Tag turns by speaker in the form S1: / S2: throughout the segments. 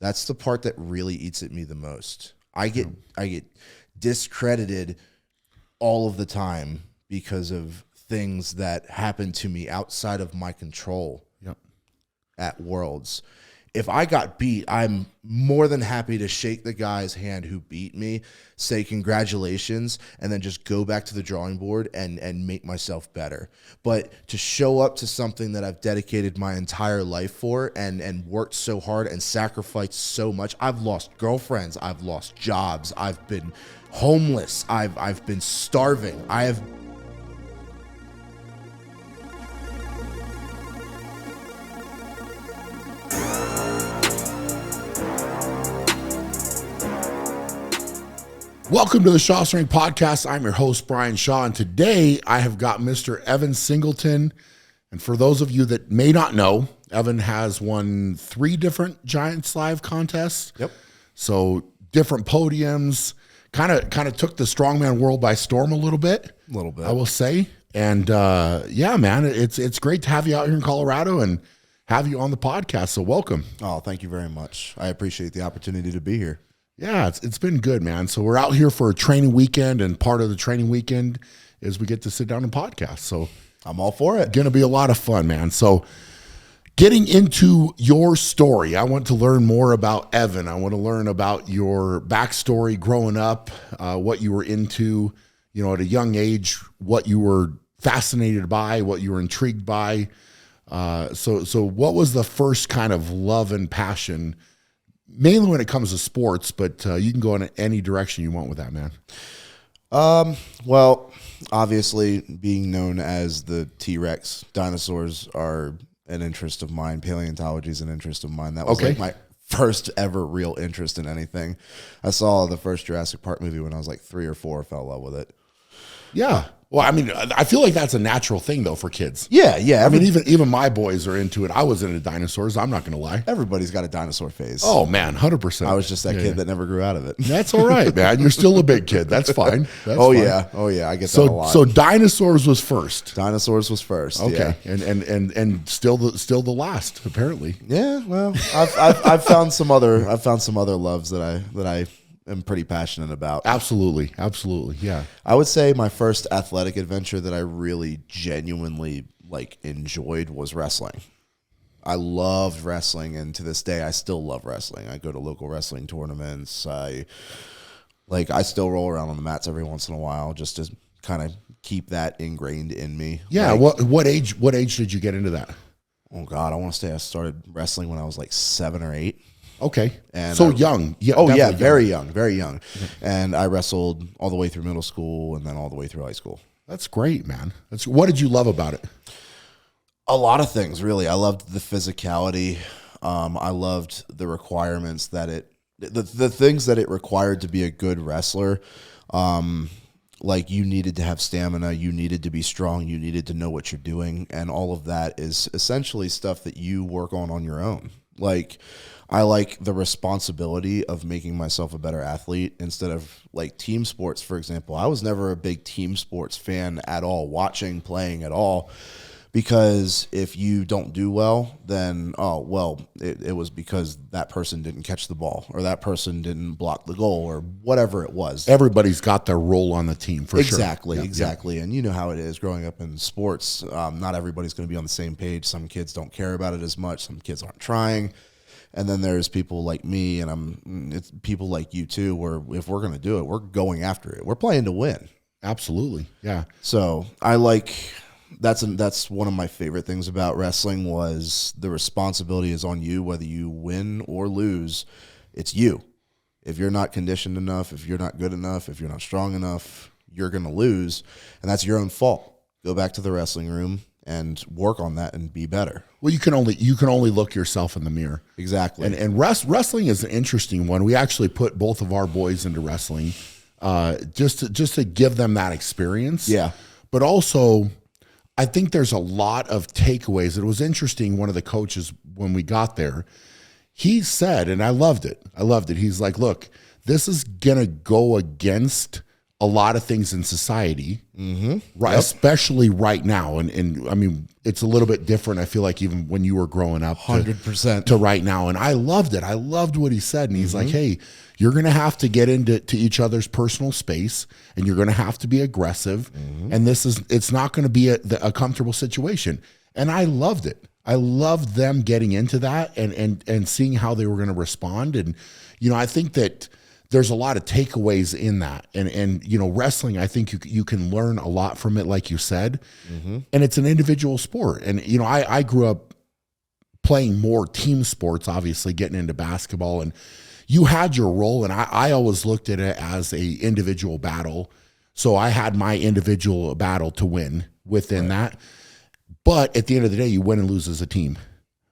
S1: That's the part that really eats at me the most. I get discredited all of the time because of things that happen to me outside of my control at Worlds. If I got beat, I'm more than happy to shake the guy's hand who beat me, say congratulations, and then just go back to the drawing board and make myself better. But to show up to something that I've dedicated my entire life for and worked so hard and sacrificed so much, I've lost girlfriends, I've lost jobs, I've been homeless, I've been starving, I have.
S2: Welcome to the Shaw's Ring Podcast. I'm your host, Brian Shaw, and today I have got Mr. Evan Singleton. And for those of you that may not know, Evan has won 3 different Giants Live contests.
S1: Yep.
S2: So different podiums, kind of took the strongman world by storm a little bit. I will say. And yeah, man, it's great to have you out here in Colorado and have you on the podcast. So welcome.
S1: Oh, thank you very much. I appreciate the opportunity to be here.
S2: Yeah, it's been good, man. So we're out here for a training weekend, and part of the training weekend is we get to sit down and podcast. So
S1: I'm all for it.
S2: Going to be a lot of fun, man. So getting into your story, I want to learn more about Evan. I want to learn about your backstory growing up, what you were into, at a young age, what you were fascinated by, what you were intrigued by. So what was the first kind of love and passion, mainly when it comes to sports, but you can go in any direction you want with that, man?
S1: Well, obviously, being known as the T-Rex, dinosaurs are an interest of mine. Paleontology is an interest of mine. That was like my first ever real interest in anything. I saw the first Jurassic Park movie when I was like 3 or 4. I fell in love with it.
S2: Yeah. Well, I mean, I feel like that's a natural thing, though, for kids.
S1: Yeah.
S2: I mean, even my boys are into it. I was into dinosaurs. I'm not going to lie.
S1: Everybody's got a dinosaur phase.
S2: Oh, man, 100%.
S1: I was just that kid that never grew out of it.
S2: That's all right, man. You're still a big kid. That's fine. That's
S1: fine.
S2: Yeah.
S1: Oh, yeah. I get that a lot.
S2: So dinosaurs was first.
S1: Dinosaurs was first.
S2: Okay.
S1: Yeah.
S2: And still the last, apparently.
S1: Yeah. Well, I've found some other loves that I am pretty passionate about.
S2: Absolutely. Yeah.
S1: I would say my first athletic adventure that I really genuinely enjoyed was wrestling. I loved wrestling, and to this day I still love wrestling. I go to local wrestling tournaments. I still roll around on the mats every once in a while just to kind of keep that ingrained in me.
S2: Yeah. What age did you get into that?
S1: Oh God, I want to say I started wrestling when I was like 7 or 8.
S2: Okay. And so young. Yeah.
S1: Oh yeah, very young. Mm-hmm. And I wrestled all the way through middle school and then all the way through high school.
S2: That's great, man. What did you love about it?
S1: A lot of things, really. I loved the physicality. I loved the requirements that the things that it required to be a good wrestler. Like you needed to have stamina, you needed to be strong, you needed to know what you're doing, and all of that is essentially stuff that you work on your own. I like the responsibility of making myself a better athlete instead of team sports, for example. I was never a big team sports fan at all, playing at all, because if you don't do well, then, it was because that person didn't catch the ball or that person didn't block the goal or whatever it was.
S2: Everybody's got their role on the team, for sure.
S1: Exactly. And you know how it is growing up in sports. Not everybody's going to be on the same page. Some kids don't care about it as much. Some kids aren't trying. And then there's people like me, and it's people like you too, where if we're going to do it, we're going after it. We're playing to win.
S2: Absolutely. Yeah.
S1: So that's one of my favorite things about wrestling was the responsibility is on you, whether you win or lose. It's you. If you're not conditioned enough, if you're not good enough, if you're not strong enough, you're going to lose, and that's your own fault. Go back to the wrestling room and work on that and be better.
S2: Well, you can only look yourself in the mirror.
S1: Exactly.
S2: And wrestling is an interesting one. We actually put both of our boys into wrestling, just to give them that experience.
S1: Yeah.
S2: But also, I think there's a lot of takeaways. It was interesting. One of the coaches, when we got there, he said, and I loved it. He's like, look, this is gonna go against a lot of things in society, right?
S1: Yep.
S2: Especially right now. And I mean, it's a little bit different. I feel like even when you were growing up
S1: 100%
S2: to right now. And I loved it. I loved what he said. And he's like, hey, you're going to have to get into each other's personal space, and you're going to have to be aggressive. And it's not going to be a comfortable situation. And I loved it. I loved them getting into that and seeing how they were going to respond. And, you know, I think that there's a lot of takeaways in that. And you know, wrestling, I think you can learn a lot from it, like you said. And it's an individual sport. And, you know, I grew up playing more team sports, obviously getting into basketball, and you had your role. And I always looked at it as a individual battle. So I had my individual battle to win within that. But at the end of the day, you win and lose as a team,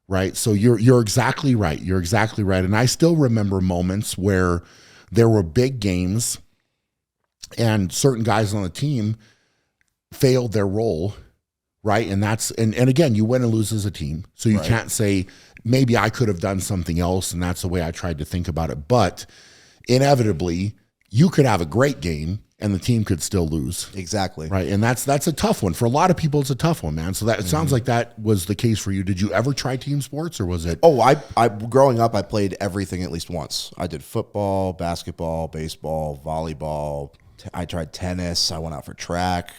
S2: right? So you're exactly right. You're exactly right. And I still remember moments where there were big games and certain guys on the team failed their role, right? And again, you win and lose as a team. So you can't say, maybe I could have done something else, and that's the way I tried to think about it. But inevitably, you could have a great game and the team could still lose.
S1: Exactly.
S2: Right. And that's a tough one. For a lot of people, it's a tough one, man. So that it sounds like that was the case for you. Did you ever try team sports, or was it?
S1: Oh, I growing up, I played everything at least once. I did football, basketball, baseball, volleyball. I tried tennis. I went out for track.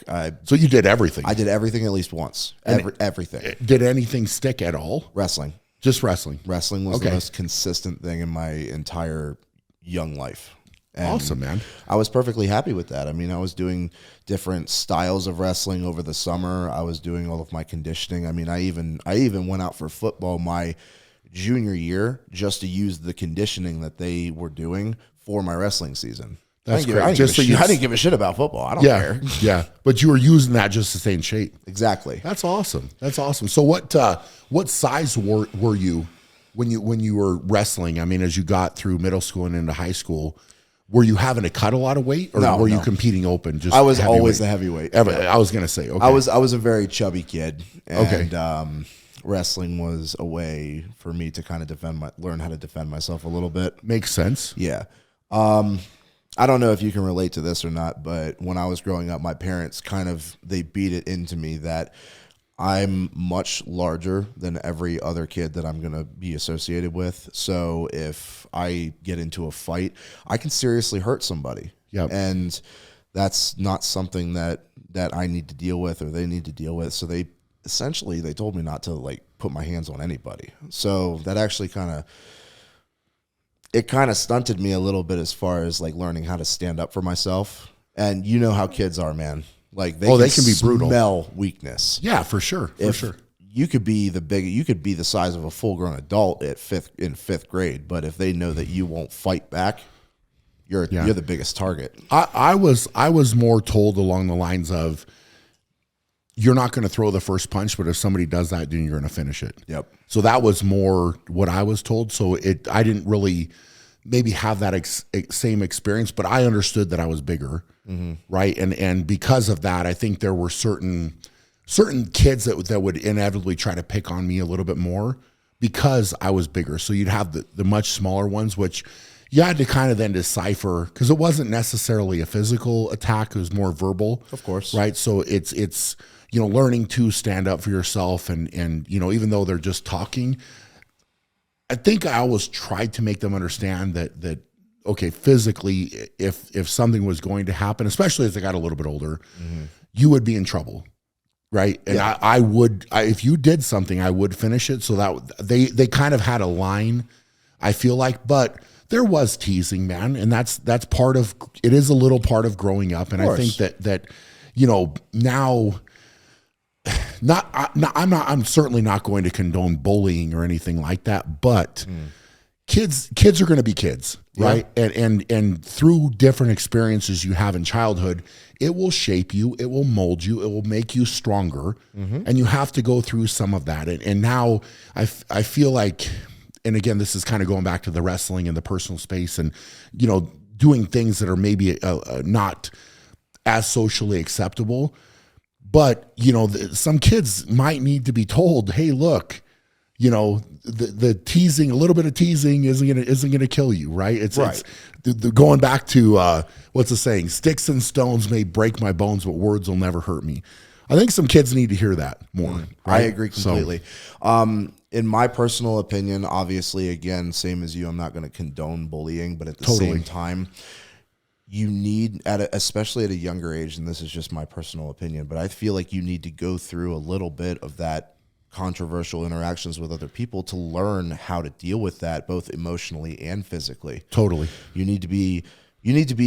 S2: So you did everything.
S1: I did everything at least once. Everything.
S2: Did anything stick at all?
S1: Wrestling.
S2: Just wrestling.
S1: Wrestling was the most consistent thing in my entire young life. And
S2: awesome, man.
S1: I was perfectly happy with that. I mean, I was doing different styles of wrestling over the summer. I was doing all of my conditioning. I mean, I even went out for football my junior year just to use the conditioning that they were doing for my wrestling season.
S2: That's great.
S1: I didn't give a shit about football. I don't care.
S2: Yeah, but you were using that just to stay in shape.
S1: Exactly.
S2: That's awesome. That's awesome. So what size were you when you were wrestling? I mean, as you got through middle school and into high school, were you having to cut a lot of weight, or were you competing open? Just
S1: I was always a heavyweight.
S2: I was going to say, okay.
S1: I was a very chubby kid, and wrestling was a way for me to kind of learn how to defend myself a little bit.
S2: Makes sense.
S1: Yeah. I don't know if you can relate to this or not, but when I was growing up, my parents they beat it into me that I'm much larger than every other kid that I'm going to be associated with. So if I get into a fight, I can seriously hurt somebody.
S2: Yep.
S1: And that's not something that I need to deal with or they need to deal with. So they told me not to put my hands on anybody. So that actually kind of stunted me a little bit as far as learning how to stand up for myself. And you know how kids are, man. They can be brutal. Smell weakness.
S2: Yeah, for sure.
S1: You could be the size of a full-grown adult in fifth grade, but if they know that you won't fight back, you're the biggest target.
S2: I was more told along the lines of, you're not going to throw the first punch, but if somebody does that, then you're going to finish it.
S1: Yep.
S2: So that was more what I was told. So I didn't really maybe have that same experience, but I understood that I was bigger, right? And because of that, I think there were certain kids that would inevitably try to pick on me a little bit more because I was bigger. So you'd have the much smaller ones, which you had to kind of then decipher, because it wasn't necessarily a physical attack; it was more verbal,
S1: of course,
S2: right? So it's learning to stand up for yourself, and even though they're just talking. I think I always tried to make them understand that okay, physically, if something was going to happen, especially as I got a little bit older, you would be in trouble, right? And I would, if you did something, I would finish it. So that they kind of had a line, I feel like, but there was teasing, man, and that's part of it. Is a little part of growing up, and I think that now. I'm certainly not going to condone bullying or anything like that, but kids are going to be kids, right? And through different experiences you have in childhood, it will shape you, it will mold you, it will make you stronger, and you have to go through some of that. And now I feel like, and again, this is kind of going back to the wrestling and the personal space, and doing things that are maybe not as socially acceptable. But, some kids might need to be told, hey, look, the teasing, a little bit of teasing isn't gonna kill you, right? It's
S1: Right.
S2: it's going back to what's the saying? Sticks and stones may break my bones, but words will never hurt me. I think some kids need to hear that more. Right?
S1: I agree completely. In my personal opinion, obviously, again, same as you, I'm not going to condone bullying, but at the same time, you need, especially at a younger age, and this is just my personal opinion, but I feel like you need to go through a little bit of that controversial interactions with other people to learn how to deal with that, both emotionally and physically.
S2: Totally.
S1: You need to be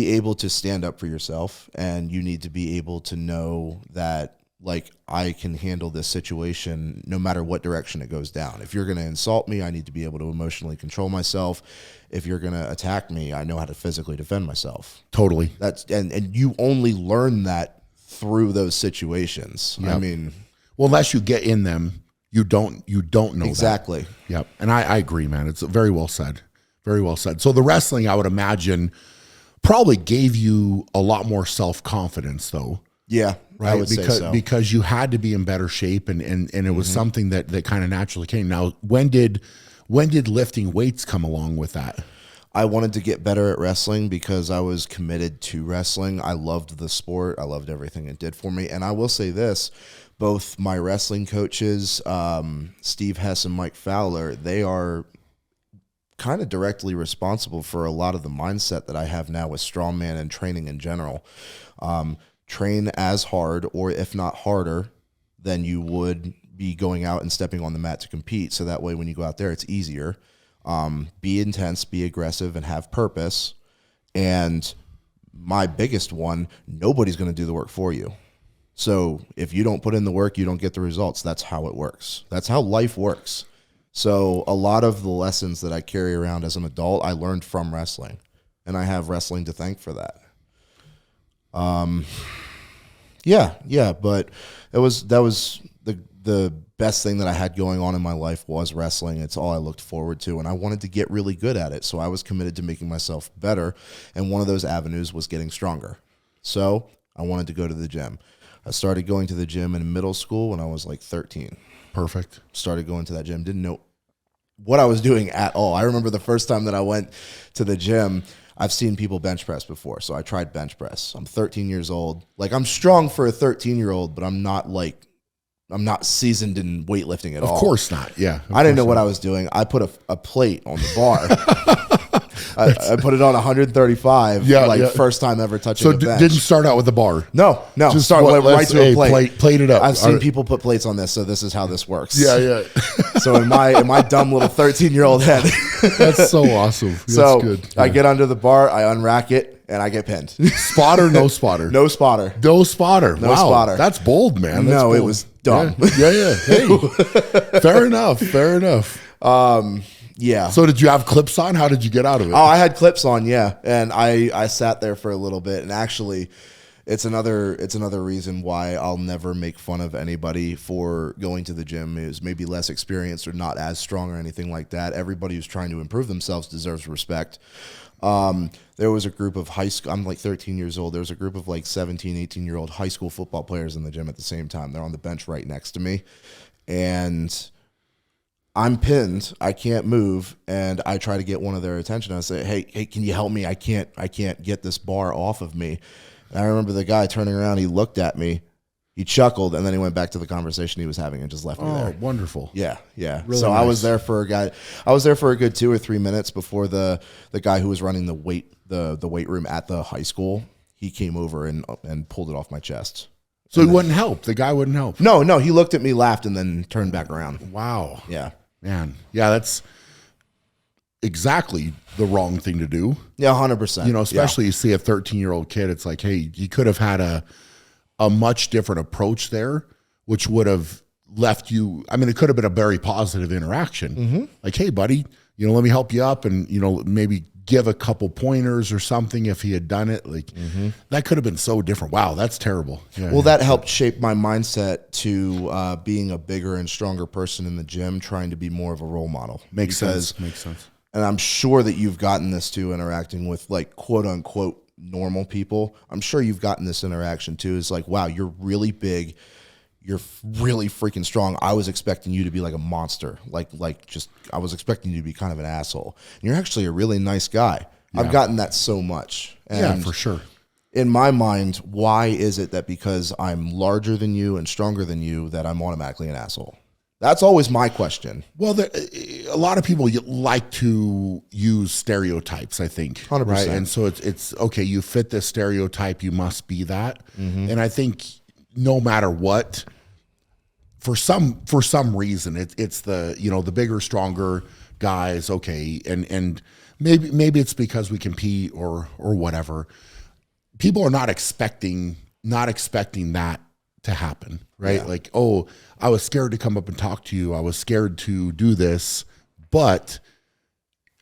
S1: able to stand up for yourself, and you need to be able to know that, like, I can handle this situation no matter what direction it goes down. If you're going to insult me, I need to be able to emotionally control myself. If you're going to attack me, I know how to physically defend myself.
S2: Totally.
S1: That's and you only learn that through those situations. Yep. I mean,
S2: well, unless you get in them, you don't know
S1: exactly.
S2: That. Yep. And I agree, man. It's very well said. Very well said. So the wrestling, I would imagine, probably gave you a lot more self-confidence, though.
S1: Yeah,
S2: right.
S1: I would say so.
S2: Because you had to be in better shape, and it was something that kind of naturally came. Now, when did lifting weights come along with that?
S1: I wanted to get better at wrestling because I was committed to wrestling. I loved the sport. I loved everything it did for me. And I will say this, both my wrestling coaches, Steve Hess and Mike Fowler, they are kind of directly responsible for a lot of the mindset that I have now with strongman and training in general. Train as hard, or if not harder, than you would be going out and stepping on the mat to compete. So that way, when you go out there, it's easier. Be intense, be aggressive, and have purpose. And my biggest one, nobody's going to do the work for you. So if you don't put in the work, you don't get the results. That's how it works. That's how life works. So a lot of the lessons that I carry around as an adult, I learned from wrestling, and I have wrestling to thank for that. Yeah, but that was the best thing that I had going on in my life was wrestling. It's all I looked forward to, and I wanted to get really good at it. So I was committed to making myself better, and one of those avenues was getting stronger. So I wanted to go to the gym. I started going to the gym in middle school when I was like 13.
S2: Perfect.
S1: Started going to that gym, didn't know what I was doing at all. I remember the first time that I went to the gym, I've seen people bench press before, so I tried bench press. I'm 13 years old. Like, I'm strong for a 13-year-old, but I'm not seasoned in weightlifting at all.
S2: Of course not. Yeah.
S1: I didn't know what I was doing. I put a plate on the bar. I put it on 135. First time ever touching a bench.
S2: Didn't start out with the bar.
S1: No. Just went right to a plate.
S2: Plate it up.
S1: I've seen people put plates on this, so this is how this works.
S2: Yeah.
S1: So in my dumb little 13-year-old head.
S2: That's so awesome. That's
S1: so
S2: good.
S1: I get under the bar, I unrack it, and I get pinned.
S2: Spotter, no spotter.
S1: No spotter.
S2: No spotter.
S1: No
S2: wow.
S1: spotter.
S2: That's bold, man. That's bold.
S1: It was dumb.
S2: Yeah. Hey, fair enough.
S1: Yeah.
S2: So did you have clips on? How did you get out of it?
S1: Oh, I had clips on, yeah. And I sat there for a little bit, and actually it's another reason why I'll never make fun of anybody for going to the gym who's maybe less experienced or not as strong or anything like that. Everybody who's trying to improve themselves deserves respect. There was a group of high school, I'm like 13 years old. There was a group of like 17, 18-year-old high school football players in the gym at the same time. They're on the bench right next to me. And I'm pinned. I can't move, and I try to get one of their attention. I say, "Hey, can you help me? I can't get this bar off of me." And I remember the guy turning around. He looked at me, he chuckled, and then he went back to the conversation he was having and just left me there.
S2: Oh, wonderful!
S1: Yeah.
S2: Really
S1: so
S2: nice.
S1: I was there for a good 2 or 3 minutes before the guy who was running the weight room at the high school. He came over and pulled it off my chest.
S2: So he wouldn't help. The guy wouldn't help.
S1: No. He looked at me, laughed, and then turned back around.
S2: Wow.
S1: Yeah.
S2: Man, yeah, that's exactly the wrong thing to do.
S1: Yeah, 100%.
S2: You know, especially you see a 13-year-old kid, it's like, hey, you could have had a much different approach there, which would have left you, I mean, it could have been a very positive interaction.
S1: Mm-hmm.
S2: Like, hey, buddy, let me help you up, and, maybe give a couple pointers or something if he had done it. Like, that could have been so different. Wow, that's terrible. Yeah,
S1: well, that helped shape my mindset to being a bigger and stronger person in the gym, trying to be more of a role model.
S2: Makes sense.
S1: And I'm sure that you've gotten this too, interacting with like quote unquote normal people. I'm sure you've gotten this interaction too. It's like, wow, you're really big. you're really freaking strong. I was expecting you to be like a monster. I was expecting you to be kind of an asshole. And you're actually a really nice guy. Yeah. I've gotten that so much. And
S2: yeah, for sure.
S1: In my mind, why is it that because I'm larger than you and stronger than you that I'm automatically an asshole? That's always my question.
S2: Well, a lot of people like to use stereotypes, I think.
S1: 100%.
S2: Right? And so it's okay, you fit this stereotype, you must be that. Mm-hmm. And I think no matter what, for some reason, it's the, the bigger, stronger guys, okay, and maybe it's because we compete or whatever. People are not expecting that to happen, right? Yeah. Like, oh, I was scared to come up and talk to you. I was scared to do this, but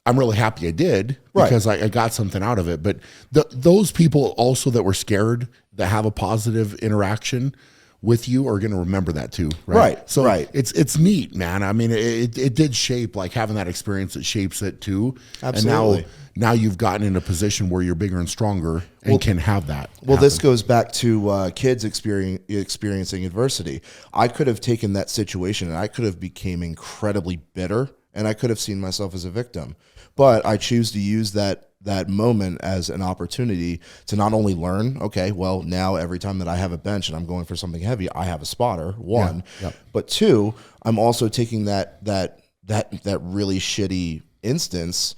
S2: I'm really happy I did because I got something out of it. But those people also that were scared that have a positive interaction with you are going to remember that too, right? So it's neat, man. I mean, it did shape, like having that experience, it shapes it too.
S1: Absolutely.
S2: And now you've gotten in a position where you're bigger and stronger and can have that.
S1: Well, happen. This goes back to kids experiencing adversity. I could have taken that situation and I could have became incredibly bitter and I could have seen myself as a victim. But I choose to use that moment as an opportunity to not only learn, okay, well, now every time that I have a bench and I'm going for something heavy, I have a spotter, one. Yeah. But two, I'm also taking that really shitty instance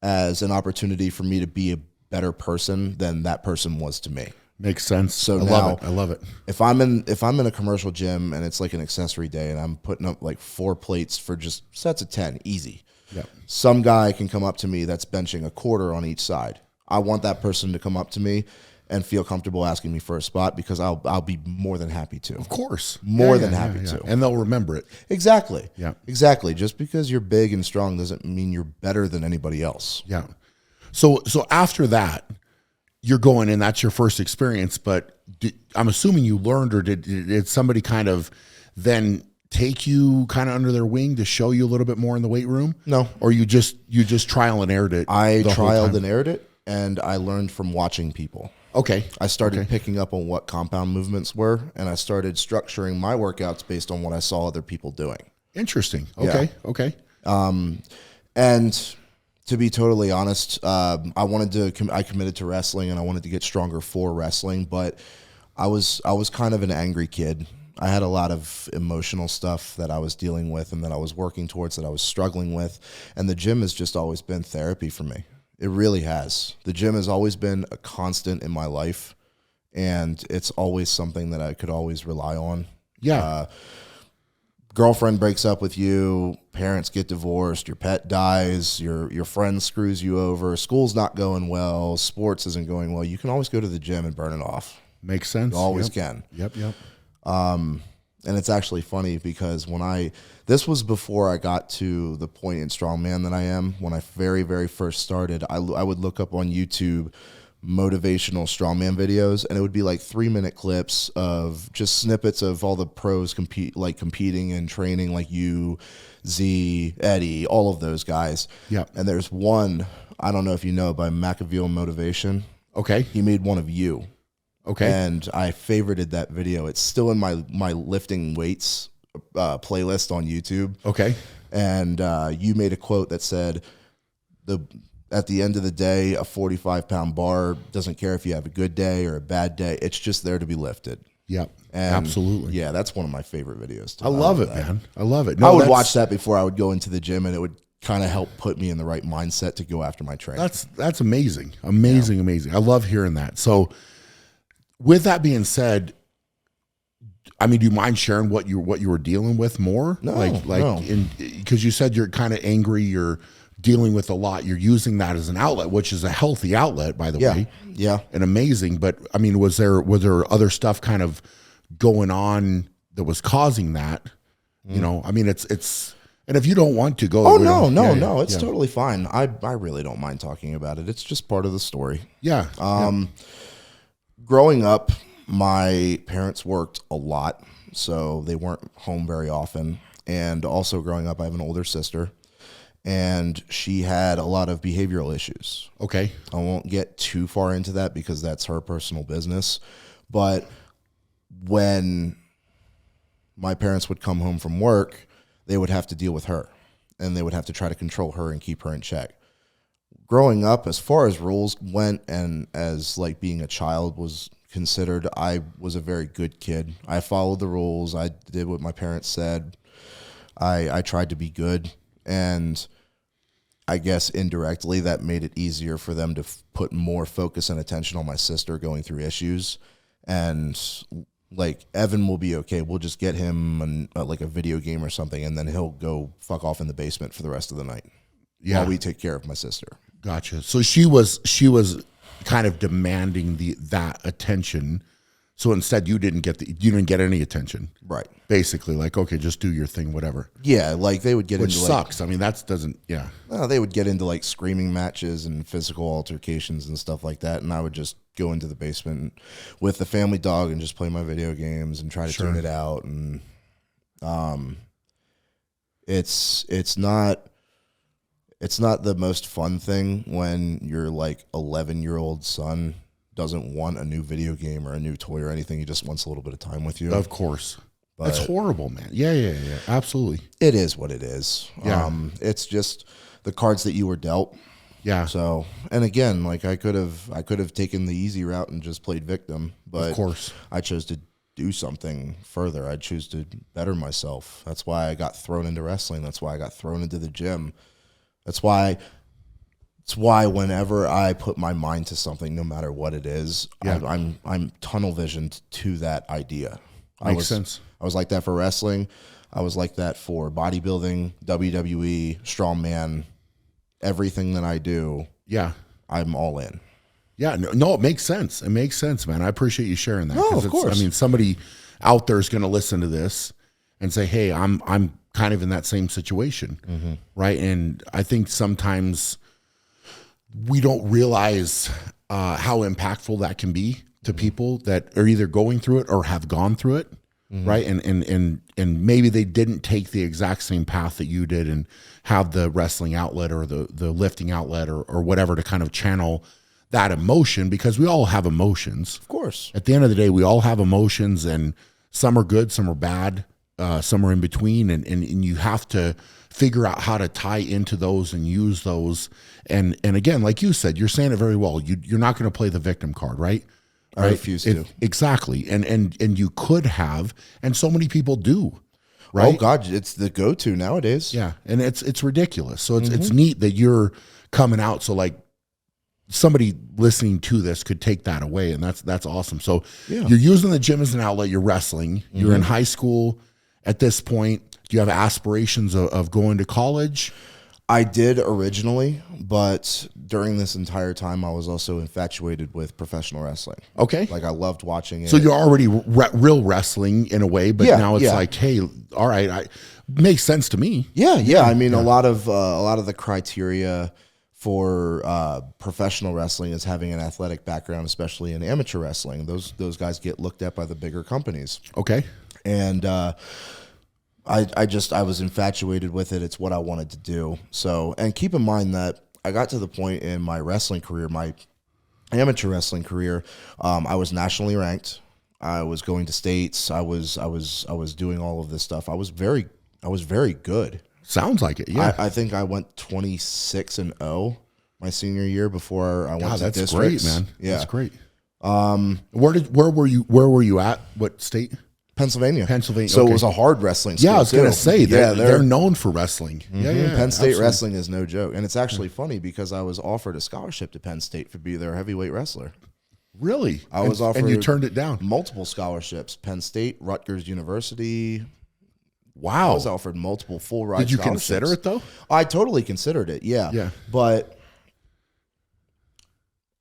S1: as an opportunity for me to be a better person than that person was to me.
S2: Makes sense.
S1: So I love it. If I'm in a commercial gym and it's like an accessory day and I'm putting up like 4 plates for just sets of 10, easy. Yeah. Some guy can come up to me that's benching a quarter on each side. I want that person to come up to me and feel comfortable asking me for a spot because I'll be more than happy to.
S2: Of course.
S1: More than happy to.
S2: And they'll remember it.
S1: Exactly.
S2: Yeah.
S1: Exactly. Just because you're big and strong doesn't mean you're better than anybody else.
S2: Yeah. So after that, you're going in, that's your first experience, but I'm assuming you learned, or did somebody kind of then take you kind of under their wing to show you a little bit more in the weight room?
S1: No.
S2: Or you just trial and errored it?
S1: I trialed and errored it, and I learned from watching people.
S2: Okay.
S1: I started picking up on what compound movements were, and I started structuring my workouts based on what I saw other people doing.
S2: Interesting. Okay. Yeah. Okay.
S1: And to be totally honest, I committed to wrestling, and I wanted to get stronger for wrestling, but I was kind of an angry kid. I had a lot of emotional stuff that I was dealing with and that I was working towards, that I was struggling with, and the gym has just always been therapy for me. It really has. The gym has always been a constant in my life, and it's always something that I could always rely on.
S2: Yeah.
S1: Girlfriend breaks up with you, parents get divorced, your pet dies, your friend screws you over, school's not going well, sports isn't going well. You can always go to the gym and burn it off.
S2: Makes sense.
S1: You always can.
S2: Yep.
S1: And it's actually funny because this was before I got to the point in strongman that I am. When I very, very first started, I would look up on YouTube motivational strongman videos, and it would be like 3-minute clips of just snippets of all the pros competing and training, like you, Z, Eddie, all of those guys.
S2: Yeah.
S1: And there's one, I don't know if you know, by McAville Motivation.
S2: Okay.
S1: He made one of you.
S2: Okay.
S1: And I favorited that video. It's still in my lifting weights playlist on YouTube.
S2: Okay.
S1: And you made a quote that said, at the end of the day, a 45-pound bar doesn't care if you have a good day or a bad day. It's just there to be lifted.
S2: Yep.
S1: And
S2: absolutely.
S1: Yeah, that's one of my favorite videos.
S2: I love it, man. I love it.
S1: No, I would watch that before I would go into the gym, and it would kind of help put me in the right mindset to go after my training.
S2: That's amazing. Amazing. I love hearing that. So with that being said, I mean, do you mind sharing what you were dealing with more?
S1: No,
S2: no. Because you said you're kind of angry, you're dealing with a lot, you're using that as an outlet, which is a healthy outlet, by the way.
S1: Yeah.
S2: And amazing. But I mean, was there other stuff kind of going on that was causing that? You know, I mean, it's and if you don't want to go,
S1: no, it's totally fine. I really don't mind talking about it. It's just part of the story.
S2: Yeah.
S1: Growing up, my parents worked a lot, so they weren't home very often. And also growing up, I have an older sister, and she had a lot of behavioral issues.
S2: Okay.
S1: I won't get too far into that because that's her personal business. But when my parents would come home from work, they would have to deal with her, and they would have to try to control her and keep her in check. Growing up, as far as rules went and as like being a child was considered, I was a very good kid. I followed the rules. I did what my parents said. I tried to be good, and I guess indirectly that made it easier for them to put more focus and attention on my sister going through issues. And like, Evan will be okay. We'll just get him like a video game or something, and then he'll go fuck off in the basement for the rest of the night while we take care of my sister.
S2: Gotcha. So she was kind of demanding that attention. So instead, you didn't get any attention,
S1: right?
S2: Basically, like, okay, just do your thing, whatever.
S1: Yeah, like they would get
S2: which
S1: into
S2: sucks. I mean, that doesn't. Yeah.
S1: No, they would get into like screaming matches and physical altercations and stuff like that, and I would just go into the basement with the family dog and just play my video games and try to tune it out. And it's not the most fun thing when your like 11-year-old son doesn't want a new video game or a new toy or anything. He just wants a little bit of time with you.
S2: Of course. That's horrible, man. Yeah. Absolutely.
S1: It is what it is.
S2: Yeah.
S1: It's just the cards that you were dealt.
S2: Yeah.
S1: So, and again, like I could have taken the easy route and just played victim, but
S2: of course
S1: I chose to do something further. I choose to better myself. That's why I got thrown into wrestling. That's why I got thrown into the gym. It's why whenever I put my mind to something, no matter what it is, I'm tunnel visioned to that idea.
S2: Makes sense.
S1: I was like that for wrestling. I was like that for bodybuilding, WWE, strongman, everything that I do.
S2: Yeah.
S1: I'm all in.
S2: Yeah. No, it makes sense. It makes sense, man. I appreciate you sharing that.
S1: No, of course.
S2: I mean, somebody out there is going to listen to this and say, hey, I'm kind of in that same situation. Mm-hmm. Right. And I think sometimes we don't realize how impactful that can be to people that are either going through it or have gone through it. Mm-hmm. Right. And maybe they didn't take the exact same path that you did and have the wrestling outlet or the lifting outlet or whatever to kind of channel that emotion, because we all have emotions.
S1: Of course.
S2: At the end of the day, we all have emotions, and some are good, some are bad, some are in between. And you have to figure out how to tie into those and use those. And again, like you said, you're saying it very well. You're not going to play the victim card, right?
S1: I refuse to.
S2: Exactly. And you could have, and so many people do, right?
S1: Oh God, it's the go-to nowadays.
S2: Yeah. And it's ridiculous. So it's neat that you're coming out. So like somebody listening to this could take that away. And that's awesome. So you're using the gym as an outlet. You're wrestling. You're in high school at this point. Do you have aspirations of going to college?
S1: I did originally, but during this entire time, I was also infatuated with professional wrestling.
S2: Okay.
S1: Like I loved watching it.
S2: So you're already real wrestling in a way, but now it's like, hey, all right, makes sense to me.
S1: Yeah. I mean, a lot of the criteria for professional wrestling is having an athletic background, especially in amateur wrestling. Those guys get looked at by the bigger companies.
S2: Okay.
S1: And I was infatuated with it. It's what I wanted to do. So, and keep in mind that I got to the point in my wrestling career, my amateur wrestling career, I was nationally ranked. I was going to states. I was doing all of this stuff. I was very good.
S2: Sounds like it. Yeah.
S1: I think I went 26-0 my senior year before I went to
S2: that's
S1: districts.
S2: Great, man.
S1: Yeah.
S2: That's great. Where were you at? What state?
S1: Pennsylvania.
S2: So
S1: it was a hard wrestling school.
S2: Yeah, I was going to say they're known for wrestling.
S1: Mm-hmm. Yeah. Penn State wrestling is no joke. And it's actually funny because I was offered a scholarship to Penn State to be their heavyweight wrestler.
S2: Really?
S1: I was offered.
S2: And you turned it down?
S1: Multiple scholarships. Penn State, Rutgers University.
S2: Wow.
S1: I was offered multiple full ride scholarships.
S2: Did you consider it though?
S1: I totally considered it, yeah.
S2: Yeah.
S1: But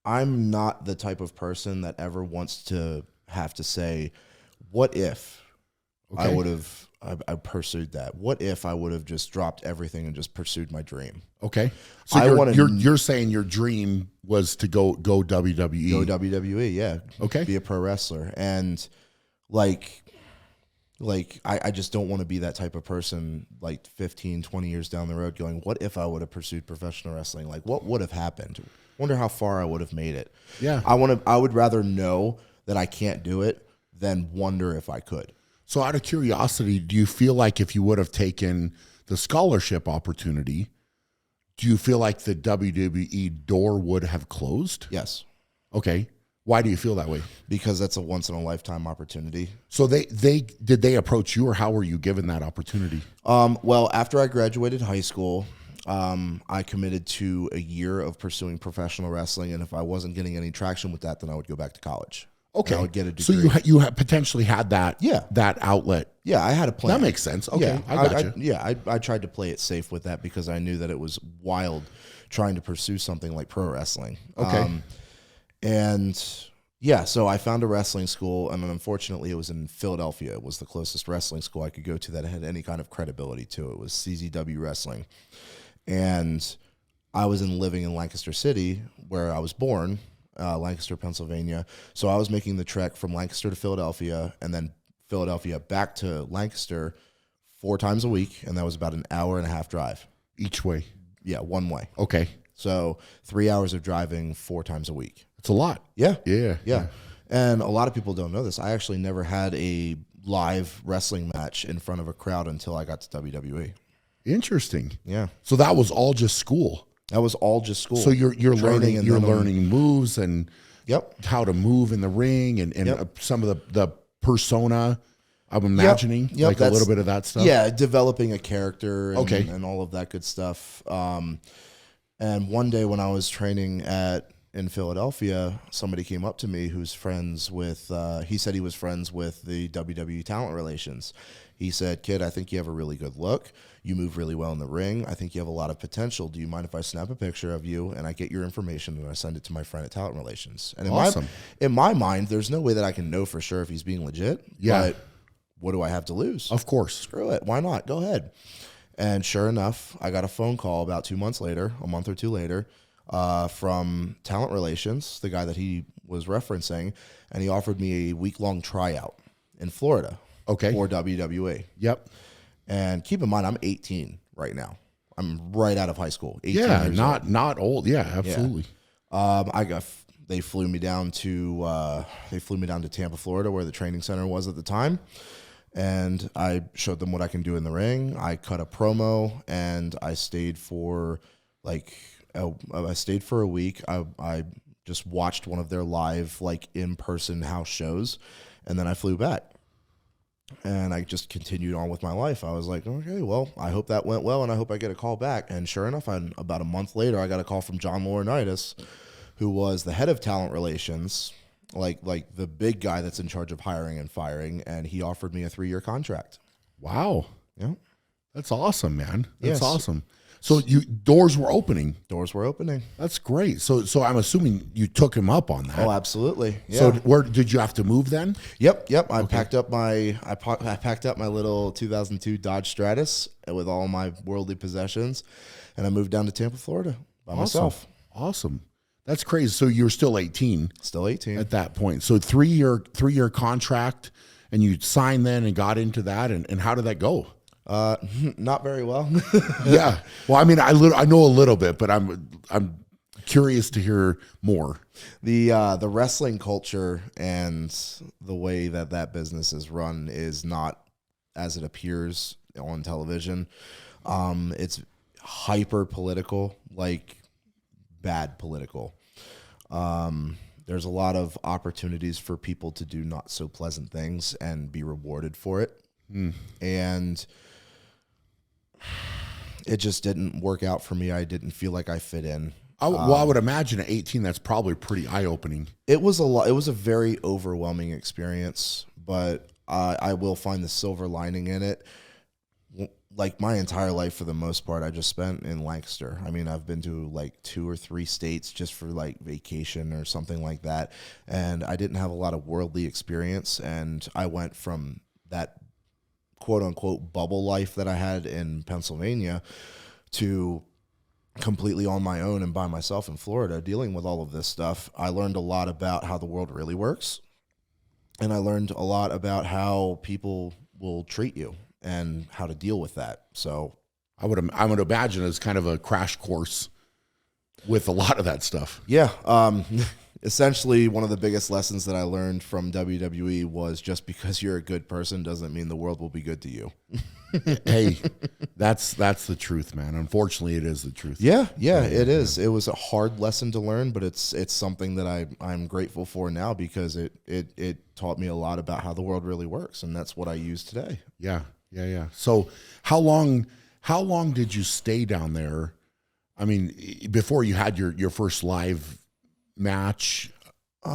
S1: I'm not the type of person that ever wants to have to say, what if I would have I pursued that? What if I would have just dropped everything and just pursued my dream?
S2: Okay. So you're saying your dream was to go WWE.
S1: Go WWE, yeah.
S2: Okay.
S1: Be a pro wrestler. And I just don't want to be that type of person like 15, 20 years down the road going, what if I would have pursued professional wrestling? Like, what would have happened? Wonder how far I would have made it.
S2: Yeah.
S1: I would rather know that I can't do it than wonder if I could.
S2: So out of curiosity, do you feel like if you would have taken the scholarship opportunity, do you feel like the WWE door would have closed?
S1: Yes.
S2: Okay. Why do you feel that way?
S1: Because that's a once in a lifetime opportunity.
S2: So did they approach you, or how were you given that opportunity?
S1: Well, after I graduated high school, I committed to a year of pursuing professional wrestling, and if I wasn't getting any traction with that, then I would go back to college.
S2: Okay.
S1: I would get a degree.
S2: So you potentially had that that outlet.
S1: Yeah, I had a plan.
S2: That makes sense. Okay,
S1: Yeah,
S2: I got you.
S1: I tried to play it safe with that because I knew that it was wild trying to pursue something like pro wrestling.
S2: Okay.
S1: And yeah, so I found a wrestling school, and unfortunately, it was in Philadelphia. It was the closest wrestling school I could go to that had any kind of credibility to it. It was CZW Wrestling. And I was living in Lancaster City, where I was born, Lancaster, Pennsylvania. So I was making the trek from Lancaster to Philadelphia, and then Philadelphia back to Lancaster 4 times a week, and that was about an hour and a half drive.
S2: Each way.
S1: Yeah, one way.
S2: Okay.
S1: So 3 hours of driving 4 times a week.
S2: It's a lot.
S1: Yeah.
S2: Yeah.
S1: And a lot of people don't know this. I actually never had a live wrestling match in front of a crowd until I got to WWE.
S2: Interesting.
S1: Yeah.
S2: So that was all just school.
S1: That was all just school.
S2: So you're
S1: Training,
S2: learning learning moves and
S1: Yep.
S2: how to move in the ring and some of the persona. I'm imagining like a little bit of that stuff.
S1: Yeah, developing a character and,
S2: Okay.
S1: and all of that good stuff. And one day when I was training in Philadelphia, somebody came up to me who's friends with, he said he was friends with the WWE talent relations. He said, "Kid, I think you have a really good look. You move really well in the ring. I think you have a lot of potential. Do you mind if I snap a picture of you and I get your information and I send it to my friend at talent relations?" And in my mind, there's no way that I can know for sure if he's being legit.
S2: Yeah.
S1: But what do I have to lose?
S2: Of course.
S1: Screw it. Why not? Go ahead. And sure enough, I got a phone call about 2 months later, a month or two later, from talent relations, the guy that he was referencing, and he offered me a week-long tryout in Florida.
S2: Okay.
S1: For WWE.
S2: Yep.
S1: And keep in mind, I'm 18 right now. I'm right out of high school. 18
S2: Yeah,
S1: years
S2: not old. Yeah, absolutely.
S1: old. They flew me down to Tampa, Florida, where the training center was at the time. And I showed them what I can do in the ring. I cut a promo, and I stayed for a week. I just watched one of their live, in-person house shows, and then I flew back. And I just continued on with my life. I was like, okay, well, I hope that went well, and I hope I get a call back. And sure enough, about a month later, I got a call from John Laurinaitis, who was the head of talent relations, like the big guy that's in charge of hiring and firing, and he offered me a 3-year contract.
S2: Wow.
S1: Yeah.
S2: That's awesome, man. That's
S1: Yes.
S2: awesome. So doors were opening.
S1: Doors were opening.
S2: That's great. So I'm assuming you took him up on that.
S1: Oh, absolutely. Yeah.
S2: So where did you have to move then?
S1: Yep. I packed up my little 2002 Dodge Stratus with all my worldly possessions, and I moved down to Tampa, Florida by myself.
S2: Awesome. That's crazy. So you're still 18.
S1: Still 18
S2: at that point. So 3-year contract, and you signed then and got into that. And how did that go?
S1: Not very well.
S2: Yeah. Well, I mean, I know a little bit, but I'm curious to hear more.
S1: The wrestling culture and the way that business is run is not as it appears on television. It's hyper political, like bad political. There's a lot of opportunities for people to do not so pleasant things and be rewarded for it. And it just didn't work out for me. I didn't feel like I fit in.
S2: I would imagine at 18, that's probably pretty eye-opening.
S1: It was it was a very overwhelming experience, but I will find the silver lining in it. Like my entire life, for the most part, I just spent in Lancaster. I mean, I've been to 2 or 3 states just for vacation or something like that. And I didn't have a lot of worldly experience. And I went from that quote unquote bubble life that I had in Pennsylvania to completely on my own and by myself in Florida, dealing with all of this stuff. I learned a lot about how the world really works. And I learned a lot about how people will treat you and how to deal with that. So
S2: I would imagine it's kind of a crash course with a lot of that stuff.
S1: Yeah. essentially one of the biggest lessons that I learned from WWE was just because you're a good person doesn't mean the world will be good to you.
S2: Hey, that's the truth, man. Unfortunately, it is the truth.
S1: Yeah, it is. It was a hard lesson to learn, but it's something that I'm grateful for now because it taught me a lot about how the world really works, and that's what I use today.
S2: Yeah. So how long did you stay down there? I mean, before you had your first live match?
S1: I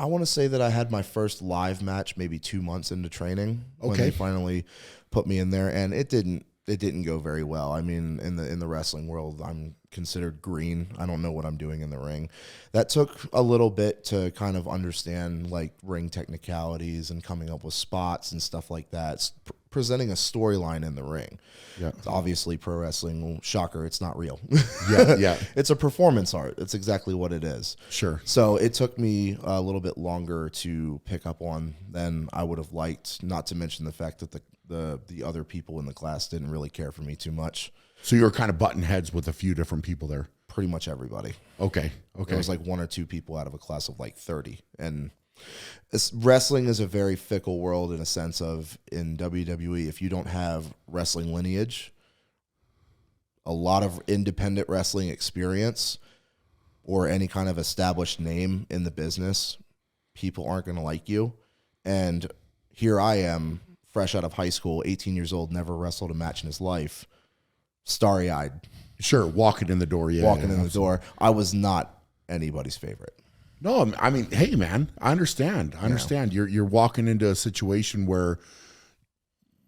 S1: want to say that I had my first live match maybe 2 months into training when they finally put me in there, and it didn't go very well. I mean, in the wrestling world, I'm considered green. I don't know what I'm doing in the ring. That took a little bit to kind of understand like ring technicalities and coming up with spots and stuff like that. Presenting a storyline in the ring. Yeah. It's obviously pro wrestling, well, shocker, it's not real. Yeah. It's a performance art. It's exactly what it is.
S2: Sure.
S1: So it took me a little bit longer to pick up on than I would have liked, not to mention the fact that the other people in the class didn't really care for me too much.
S2: So you were kind of butting heads with a few different people there?
S1: Pretty much everybody.
S2: Okay.
S1: There was like 1 or 2 people out of a class of like 30. And wrestling is a very fickle world in a sense of in WWE, if you don't have wrestling lineage, a lot of independent wrestling experience, or any kind of established name in the business, people aren't going to like you. And here I am, fresh out of high school, 18 years old, never wrestled a match in his life, starry-eyed.
S2: Sure, walking in the door.
S1: Walking in the door. I was not anybody's favorite.
S2: No, I mean, hey, man, I understand. You're walking into a situation where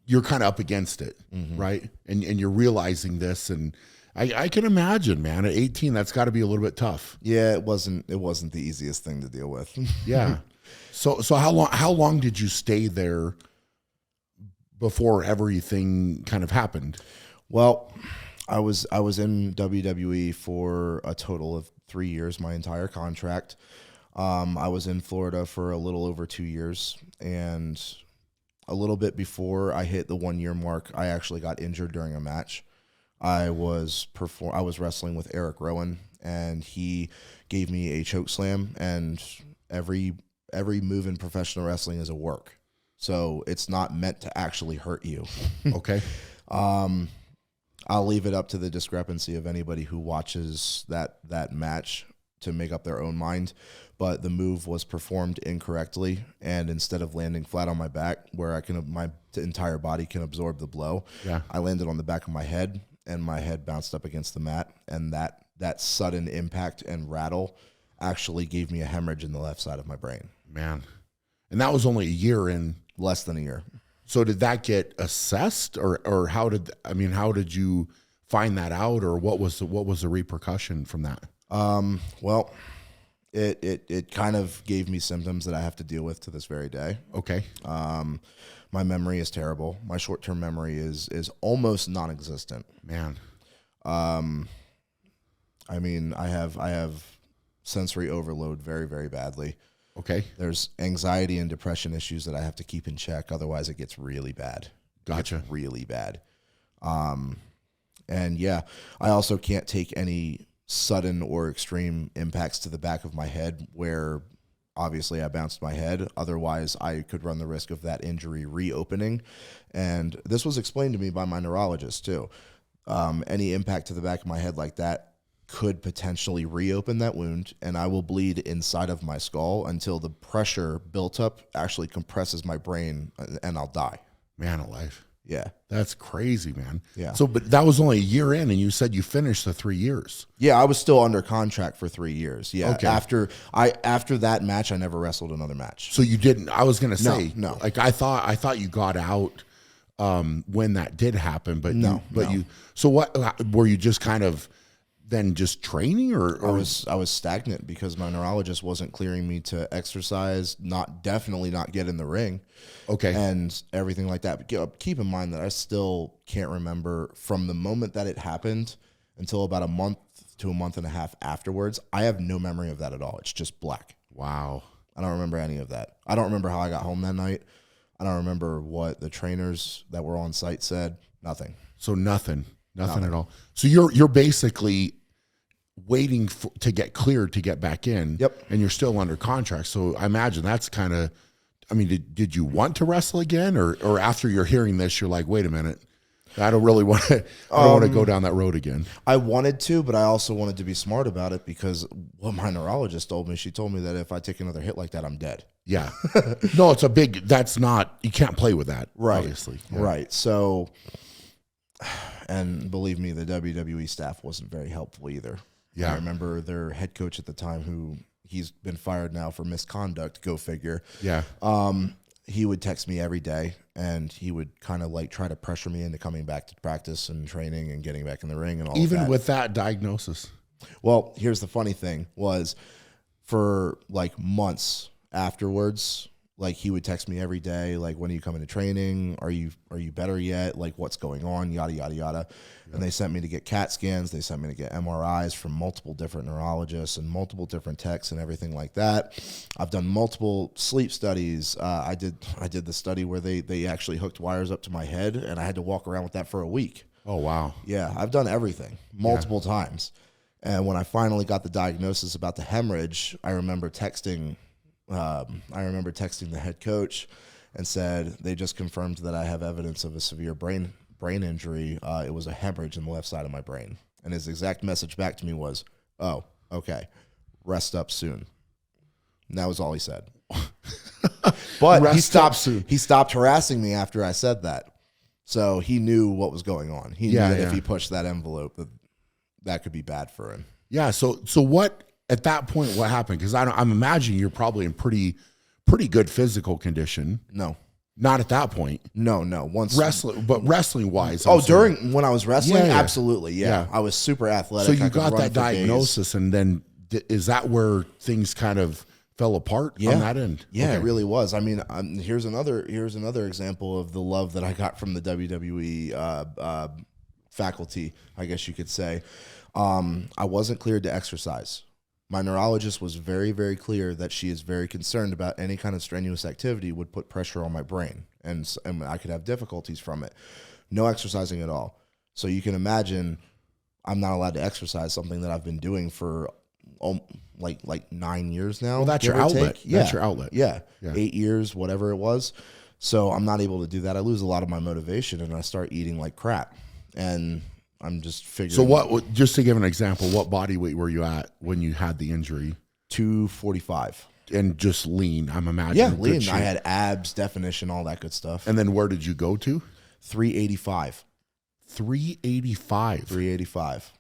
S2: you're kind of up against it, right? And you're realizing this, and I can imagine, man, at 18, that's got to be a little bit tough.
S1: Yeah, it wasn't the easiest thing to deal with.
S2: Yeah. So how long did you stay there before everything kind of happened?
S1: Well, I was in WWE for a total of 3 years, my entire contract. I was in Florida for a little over 2 years, and a little bit before I hit the 1 year mark, I actually got injured during a match. I was wrestling with Eric Rowan, and he gave me a choke slam, and every move in professional wrestling is a work. So it's not meant to actually hurt you.
S2: Okay.
S1: I'll leave it up to the discrepancy of anybody who watches that match to make up their own mind. But the move was performed incorrectly, and instead of landing flat on my back, where my entire body can absorb the blow, I landed on the back of my head, and my head bounced up against the mat, and that sudden impact and rattle actually gave me a hemorrhage in the left side of my brain.
S2: Man, and that was only a year in.
S1: Less than a year.
S2: So did that get assessed, or how did you find that out, or what was the repercussion from that?
S1: Well, it kind of gave me symptoms that I have to deal with to this very day.
S2: Okay.
S1: My memory is terrible. My short-term memory is almost non-existent.
S2: Man.
S1: I mean, I have sensory overload very, very badly.
S2: Okay.
S1: There's anxiety and depression issues that I have to keep in check. Otherwise, it gets really bad.
S2: Gotcha.
S1: Really bad. And yeah, I also can't take any sudden or extreme impacts to the back of my head where obviously I bounced my head. Otherwise, I could run the risk of that injury reopening. And this was explained to me by my neurologist too. Any impact to the back of my head like that could potentially reopen that wound, and I will bleed inside of my skull until the pressure built up actually compresses my brain, and I'll die.
S2: Man alive.
S1: Yeah.
S2: That's crazy, man.
S1: Yeah.
S2: So, but that was only a year in, and you said you finished the 3 years.
S1: Yeah, I was still under contract for 3 years. Yeah.
S2: Okay.
S1: After that match, I never wrestled another match.
S2: So you didn't, I was going to say,
S1: no.
S2: Like I thought you got out when that did happen, but
S1: no.
S2: So what, were you just kind of then just training, or
S1: I was stagnant because my neurologist wasn't clearing me to exercise, definitely not get in the ring.
S2: Okay.
S1: And everything like that. But keep in mind that I still can't remember from the moment that it happened until about a month to a month and a half afterwards. I have no memory of that at all. It's just black.
S2: Wow.
S1: I don't remember any of that. I don't remember how I got home that night. I don't remember what the trainers that were on site said. Nothing.
S2: So nothing at all. So you're basically, waiting to get cleared to get back in.
S1: Yep.
S2: And you're still under contract. So I imagine that's kind of, I mean, did you want to wrestle again, or after you're hearing this, you're like, wait a minute, I don't really want to. I don't want to go down that road again.
S1: I wanted to, but I also wanted to be smart about it because what my neurologist told me, she told me that if I take another hit like that, I'm dead.
S2: Yeah. No, it's a big. That's not. You can't play with that.
S1: Right.
S2: Obviously. Yeah.
S1: Right. So, and believe me, the WWE staff wasn't very helpful either.
S2: Yeah.
S1: I remember their head coach at the time, who he's been fired now for misconduct. Go figure.
S2: Yeah.
S1: He would text me every day, and he would kind of like try to pressure me into coming back to practice and training and getting back in the ring and all
S2: Even
S1: of that.
S2: with that diagnosis.
S1: Well, here's the funny thing was, for like months afterwards, like he would text me every day, like, when are you coming to training? Are you better yet? Like, what's going on? Yada, yada, yada. Yeah. And they sent me to get CAT scans. They sent me to get MRIs from multiple different neurologists and multiple different techs and everything like that. I've done multiple sleep studies. I did the study where they actually hooked wires up to my head, and I had to walk around with that for a week.
S2: Oh, wow.
S1: Yeah, I've done everything multiple times. And when I finally got the diagnosis about the hemorrhage, I remember texting the head coach and said, they just confirmed that I have evidence of a severe brain injury. It was a hemorrhage in the left side of my brain. And his exact message back to me was, oh, okay, rest up soon. And that was all he said. But he stopped harassing me after I said that. So he knew what was going on. He knew that if he pushed that envelope, that could be bad for him.
S2: Yeah. So what, at that point, what happened? Because I'm imagining you're probably in pretty good physical condition.
S1: No.
S2: Not at that point.
S1: No.
S2: Wrestling wise.
S1: Oh, when I was wrestling? Yeah. Absolutely. Yeah. I was super athletic.
S2: So you got that diagnosis, and then is that where things kind of fell apart on that end?
S1: Yeah, okay. It really was. I mean, here's another example of the love that I got from the WWE faculty, I guess you could say. I wasn't cleared to exercise. My neurologist was very, very clear that she is very concerned about any kind of strenuous activity would put pressure on my brain, and I could have difficulties from it. No exercising at all. So you can imagine I'm not allowed to exercise, something that I've been doing for like 9 years now.
S2: Well, that's your outlet.
S1: Yeah.
S2: That's your outlet.
S1: Yeah. 8 years, whatever it was. So I'm not able to do that. I lose a lot of my motivation, and I start eating like crap. And I'm just figuring.
S2: So what? Just to give an example, what body weight were you at when you had the injury?
S1: 245.
S2: And just lean, I'm imagining.
S1: Yeah, lean. I had abs, definition, all that good stuff.
S2: And then where did you go to?
S1: 385.
S2: 385.
S1: 385.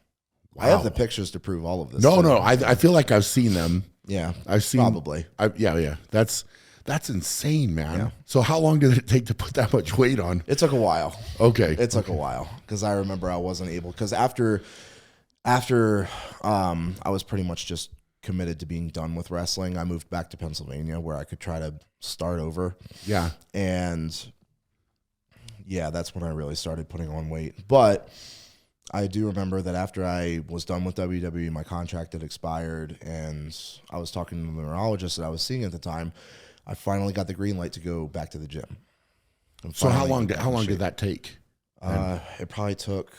S2: Wow.
S1: I have the pictures to prove all of this.
S2: No. I feel like I've seen them.
S1: Yeah,
S2: I've seen.
S1: Probably.
S2: Yeah. That's insane, man.
S1: Yeah.
S2: So how long did it take to put that much weight on?
S1: It took a while.
S2: Okay.
S1: It took a while because I remember I wasn't able, because after I was pretty much just committed to being done with wrestling. I moved back to Pennsylvania where I could try to start over.
S2: Yeah.
S1: And yeah, that's when I really started putting on weight. But I do remember that after I was done with WWE, my contract had expired, and I was talking to the neurologist that I was seeing at the time. I finally got the green light to go back to the gym.
S2: So how long did that take?
S1: It probably took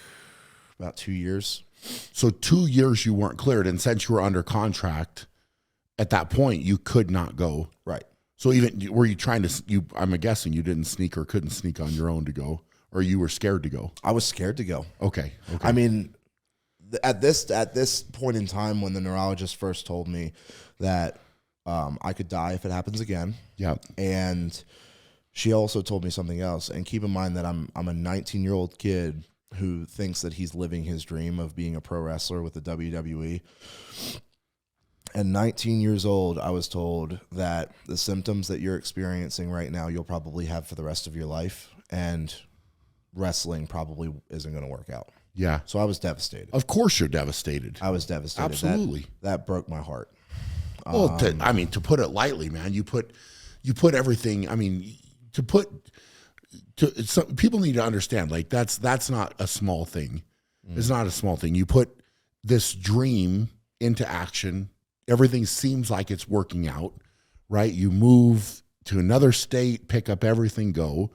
S1: about 2 years.
S2: So 2 years you weren't cleared, and since you were under contract, at that point you could not go.
S1: Right.
S2: So even were you trying to? I'm guessing you didn't sneak or couldn't sneak on your own to go, or you were scared to go.
S1: I was scared to go.
S2: Okay.
S1: I mean, at this point in time, when the neurologist first told me that I could die if it happens again.
S2: Yeah.
S1: And she also told me something else. And keep in mind that I'm a 19-year-old kid who thinks that he's living his dream of being a pro wrestler with the WWE. And 19 years old, I was told that the symptoms that you're experiencing right now, you'll probably have for the rest of your life. And wrestling probably isn't going to work out.
S2: Yeah.
S1: So I was devastated.
S2: Of course you're devastated.
S1: I was devastated.
S2: Absolutely.
S1: That broke my heart.
S2: Well, to put it lightly, man, you put everything. I mean, people need to understand, like that's not a small thing. It's not a small thing. You put this dream into action. Everything seems like it's working out, right? You move to another state, pick up everything, go.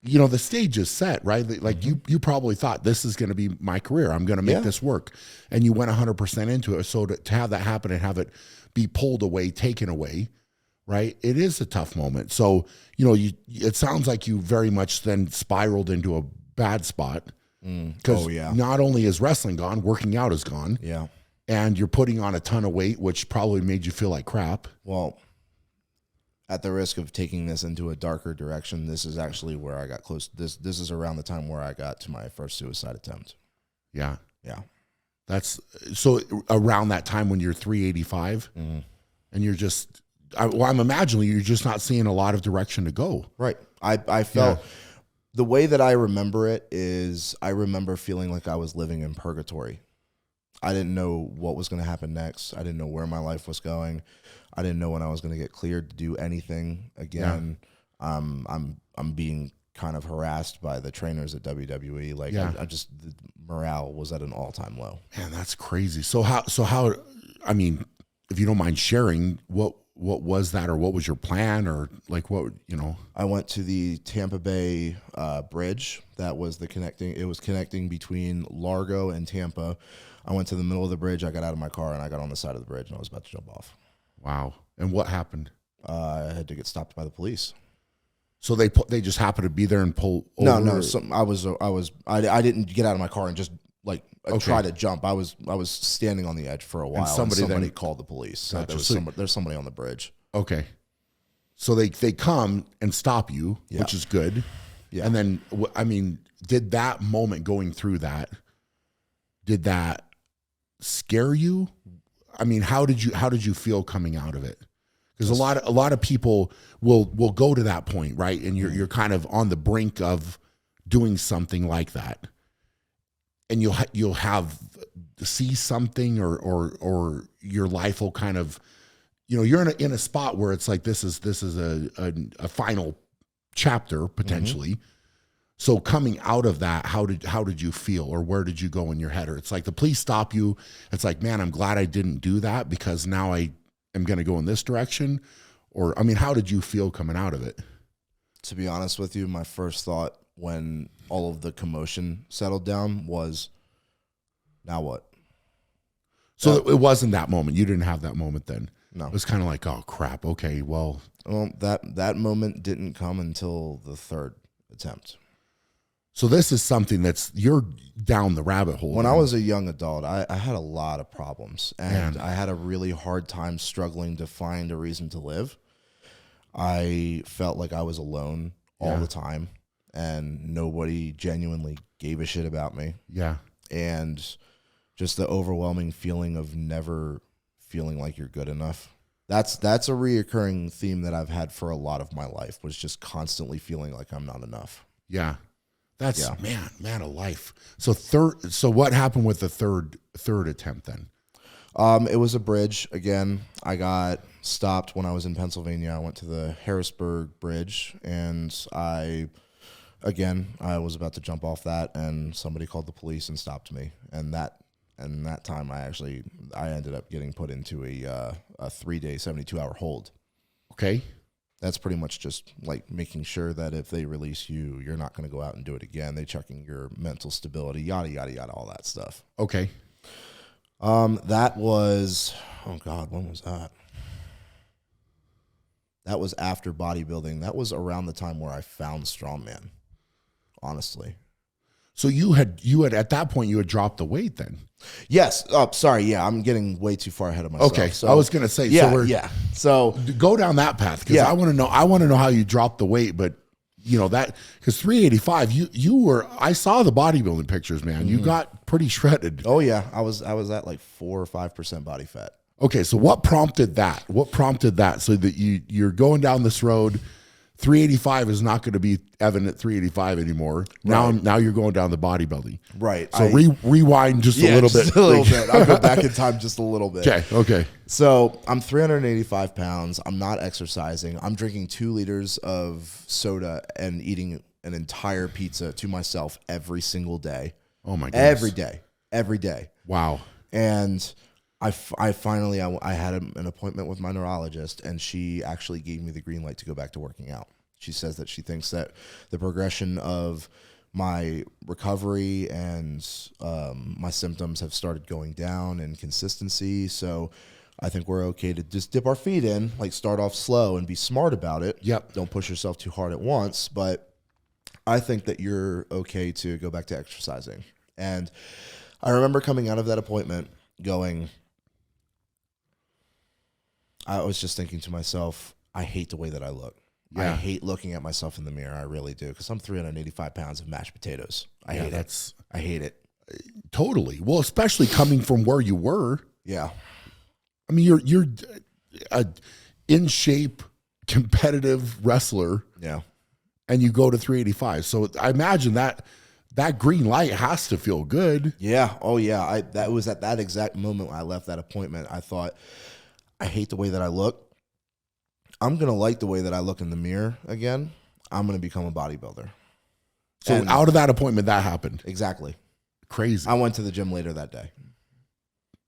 S2: the stage is set, right? Like you probably thought this is going to be my career. I'm going to make this work. And you went 100% into it. So to have that happen and have it be pulled away, taken away, right? It is a tough moment. So, it sounds like you very much then spiraled into a bad spot because not only is wrestling gone, working out is gone.
S1: Yeah.
S2: And you're putting on a ton of weight, which probably made you feel like crap.
S1: Well, at the risk of taking this into a darker direction, this is actually where I got close. This is around the time where I got to my first suicide attempt.
S2: Yeah.
S1: Yeah.
S2: That's so around that time when you're 385 and you're just, I'm imagining you're just not seeing a lot of direction to go.
S1: Right. I felt the way that I remember it is I remember feeling like I was living in purgatory. I didn't know what was going to happen next. I didn't know where my life was going. I didn't know when I was going to get cleared to do anything again. Yeah. I'm being kind of harassed by the trainers at WWE. Like I just, the morale was at an all-time low.
S2: Man, that's crazy. So how, I mean, if you don't mind sharing, what was that, or what was your plan, or like what,
S1: I went to the Tampa Bay bridge. That was it was connecting between Largo and Tampa. I went to the middle of the bridge. I got out of my car and I got on the side of the bridge and I was about to jump off.
S2: Wow. And what happened?
S1: I had to get stopped by the police.
S2: So they just happened to be there and pull over?
S1: No. I didn't get out of my car and just try to jump. I was standing on the edge for a while. And somebody called the police.
S2: Gotcha.
S1: There's somebody on the bridge.
S2: Okay. So they come and stop you, which is good. Yeah. And then, I mean, did that moment going through that, did that scare you? I mean, how did you feel coming out of it? Because a lot of people will go to that point, right? And you're kind of on the brink of doing something like that, and you'll have see something, or your life will kind of, you're in a spot where it's like this is a final chapter potentially. So coming out of that, how did you feel, or where did you go in your head? Or it's like the police stop you. It's like, man, I'm glad I didn't do that because now I am going to go in this direction. Or, I mean, how did you feel coming out of it?
S1: To be honest with you, my first thought when all of the commotion settled down was, now what?
S2: So it wasn't that moment. You didn't have that moment then.
S1: No.
S2: It was kind of like, oh crap. Okay. Well,
S1: that moment didn't come until the third attempt.
S2: So this is something you're down the rabbit hole.
S1: When I was a young adult, I had a lot of problems, and I had a really hard time struggling to find a reason to live. I felt like I was alone all the time, and nobody genuinely gave a shit about me.
S2: Yeah.
S1: And just the overwhelming feeling of never feeling like you're good enough. That's a reoccurring theme that I've had for a lot of my life, was just constantly feeling like I'm not enough.
S2: Yeah. That's man of life. So what happened with the third attempt then?
S1: It was a bridge. Again, I got stopped when I was in Pennsylvania. I went to the Harrisburg Bridge, and I was about to jump off that, and somebody called the police and stopped me. And that time I ended up getting put into a 3-day, 72-hour hold.
S2: Okay.
S1: That's pretty much just like making sure that if they release you, you're not going to go out and do it again. They checking your mental stability, yada, yada, yada, all that stuff.
S2: Okay.
S1: That was, oh God, when was that? That was after bodybuilding. That was around the time where I found Strongman, honestly.
S2: So you had at that point you had dropped the weight then?
S1: Yes. Oh, sorry. Yeah, I'm getting way too far ahead of myself.
S2: Okay.
S1: So
S2: I was gonna say,
S1: So
S2: go down that path, because I want to know how you dropped the weight. But that, because 385, you were, I saw the bodybuilding pictures, man. You got pretty shredded.
S1: Oh yeah, I was at like 4 or 5% body fat.
S2: Okay, so what prompted that? So that you're going down this road? 385 is not going to be Evan at 385 anymore.
S1: Right.
S2: Now you're going down the bodybuilding.
S1: Right.
S2: So rewind just a little bit.
S1: A little bit. I'll go back in time just a little bit.
S2: Okay.
S1: So I'm 385 pounds. I'm not exercising. I'm drinking 2 liters of soda and eating an entire pizza to myself every single day.
S2: Oh my goodness.
S1: Every day.
S2: Wow.
S1: And I finally had an appointment with my neurologist, and she actually gave me the green light to go back to working out. She says that she thinks that the progression of my recovery and my symptoms have started going down in consistency. So I think we're okay to just dip our feet in, like start off slow and be smart about it.
S2: Yep.
S1: Don't push yourself too hard at once. But I think that you're okay to go back to exercising. And I remember coming out of that appointment going, I was just thinking to myself, I hate the way that I look. Yeah. I hate looking at myself in the mirror. I really do. Because I'm 385 pounds of mashed potatoes. I hate it. I hate it.
S2: Totally. Well, especially coming from where you were.
S1: Yeah.
S2: I mean, you're a in shape, competitive wrestler.
S1: Yeah.
S2: And you go to 385. So I imagine that green light has to feel good.
S1: Yeah. Oh, yeah. That was at that exact moment when I left that appointment. I thought, I hate the way that I look. I'm going to like the way that I look in the mirror again. I'm going to become a bodybuilder.
S2: So out of that appointment, that happened.
S1: Exactly.
S2: Crazy.
S1: I went to the gym later that day.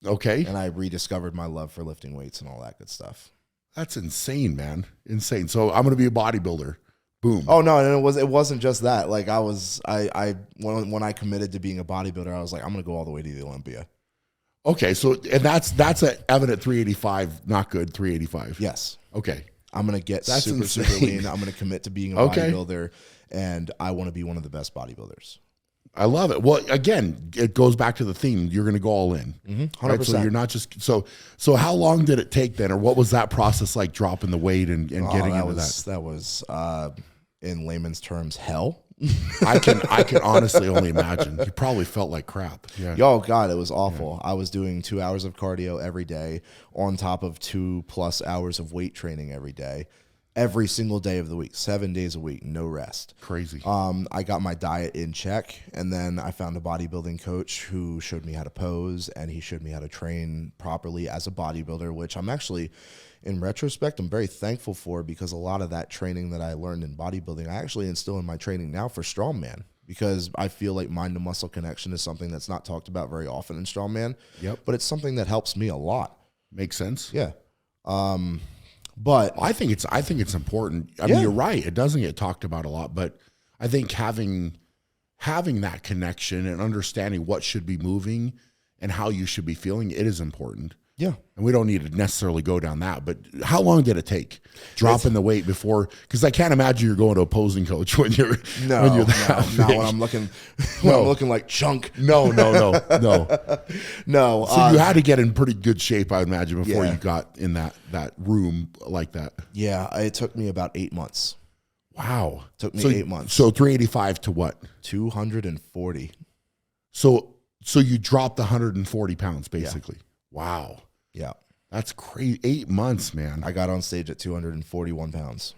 S2: Okay.
S1: And I rediscovered my love for lifting weights and all that good stuff.
S2: That's insane, man. Insane. So I'm going to be a bodybuilder. Boom.
S1: Oh no, and it wasn't just that. Like when I committed to being a bodybuilder, I was like, I'm going to go all the way to the Olympia.
S2: Okay. So, and that's a evident 385, not good 385.
S1: Yes.
S2: Okay.
S1: I'm going to get super lean. I'm going to commit to being a bodybuilder, and I want to be one of the best bodybuilders.
S2: I love it. Well, again, it goes back to the theme. You're going to go all in.
S1: 100%.
S2: Right? So you're not just, so how long did it take then, or what was that process like, dropping the weight and getting into that?
S1: That was, in layman's terms, hell.
S2: I can honestly only imagine. You probably felt like crap. Yeah.
S1: Oh God, it was awful. Yeah. I was doing 2 hours of cardio every day on top of 2+ hours of weight training every day, every single day of the week, 7 days a week, no rest.
S2: Crazy.
S1: I got my diet in check, and then I found a bodybuilding coach who showed me how to pose, and he showed me how to train properly as a bodybuilder, which I'm actually, in retrospect, I'm very thankful for, because a lot of that training that I learned in bodybuilding, I actually instill in my training now for strongman, because I feel like mind to muscle connection is something that's not talked about very often in strongman.
S2: Yep.
S1: But it's something that helps me a lot.
S2: Makes sense.
S1: Yeah. But
S2: I think it's important. I mean, you're right. It doesn't get talked about a lot, but I think having that connection and understanding what should be moving and how you should be feeling, it is important.
S1: Yeah.
S2: And we don't need to necessarily go down that, but how long did it take dropping the weight before? Because I can't imagine you're going to opposing coach when you're
S1: not when I'm looking I'm looking like chunk.
S2: No.
S1: No.
S2: So you had to get in pretty good shape, I would imagine, before you got in that room like that.
S1: Yeah, it took me about 8 months.
S2: Wow.
S1: Took me 8 months.
S2: So 385 to what?
S1: 240.
S2: So you dropped 140 pounds basically. Yeah. Wow.
S1: Yeah.
S2: That's crazy. 8 months, man.
S1: I got on stage at 241 pounds.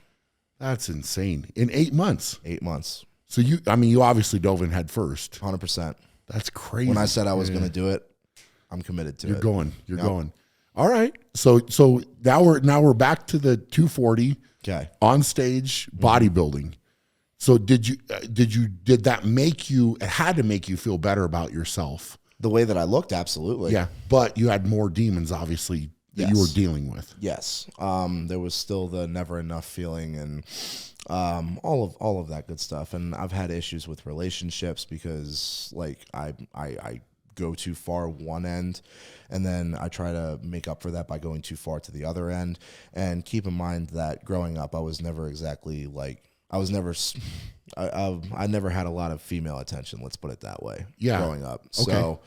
S2: That's insane. In 8 months.
S1: 8 months.
S2: So you obviously dove in head first.
S1: 100%.
S2: That's crazy.
S1: When I said I was going to do it, I'm committed to it.
S2: You're going. All right. So now we're back to the 240.
S1: Okay.
S2: On stage bodybuilding. So did that make you? It had to make you feel better about yourself.
S1: The way that I looked, absolutely.
S2: Yeah, but you had more demons, obviously, that you were dealing with.
S1: Yes. There was still the never enough feeling and all of that good stuff. And I've had issues with relationships because, like, I go too far one end, and then I try to make up for that by going too far to the other end. And keep in mind that growing up, I was never exactly like, I never had a lot of female attention, let's put it that way, growing up. So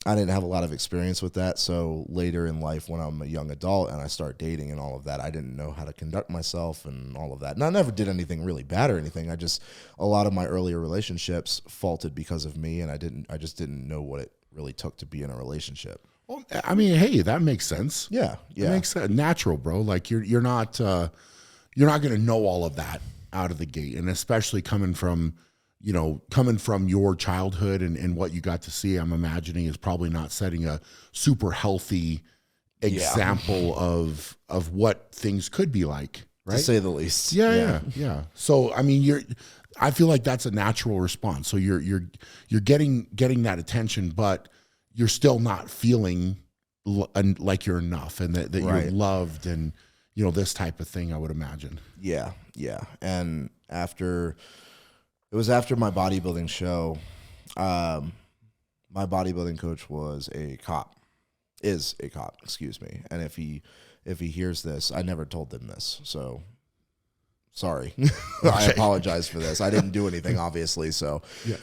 S1: I didn't have a lot of experience with that. So later in life, when I'm a young adult and I start dating and all of that, I didn't know how to conduct myself and all of that. And I never did anything really bad or anything. A lot of my earlier relationships faltered because of me, and I just didn't know what it really took to be in a relationship.
S2: Well, I mean, hey, that makes sense.
S1: Yeah.
S2: It makes sense. Natural, bro. Like you're not going to know all of that out of the gate. And especially coming from your childhood and what you got to see, I'm imagining is probably not setting a super healthy example of what things could be like, right?
S1: To say the least.
S2: Yeah. So, I mean, I feel like that's a natural response. So you're getting that attention, but you're still not feeling like you're enough and that you're loved and, this type of thing, I would imagine.
S1: Yeah. And it was after my bodybuilding show. My bodybuilding coach is a cop, excuse me. And if he hears this, I never told him this, so sorry. I apologize for this. I didn't do anything, obviously. So,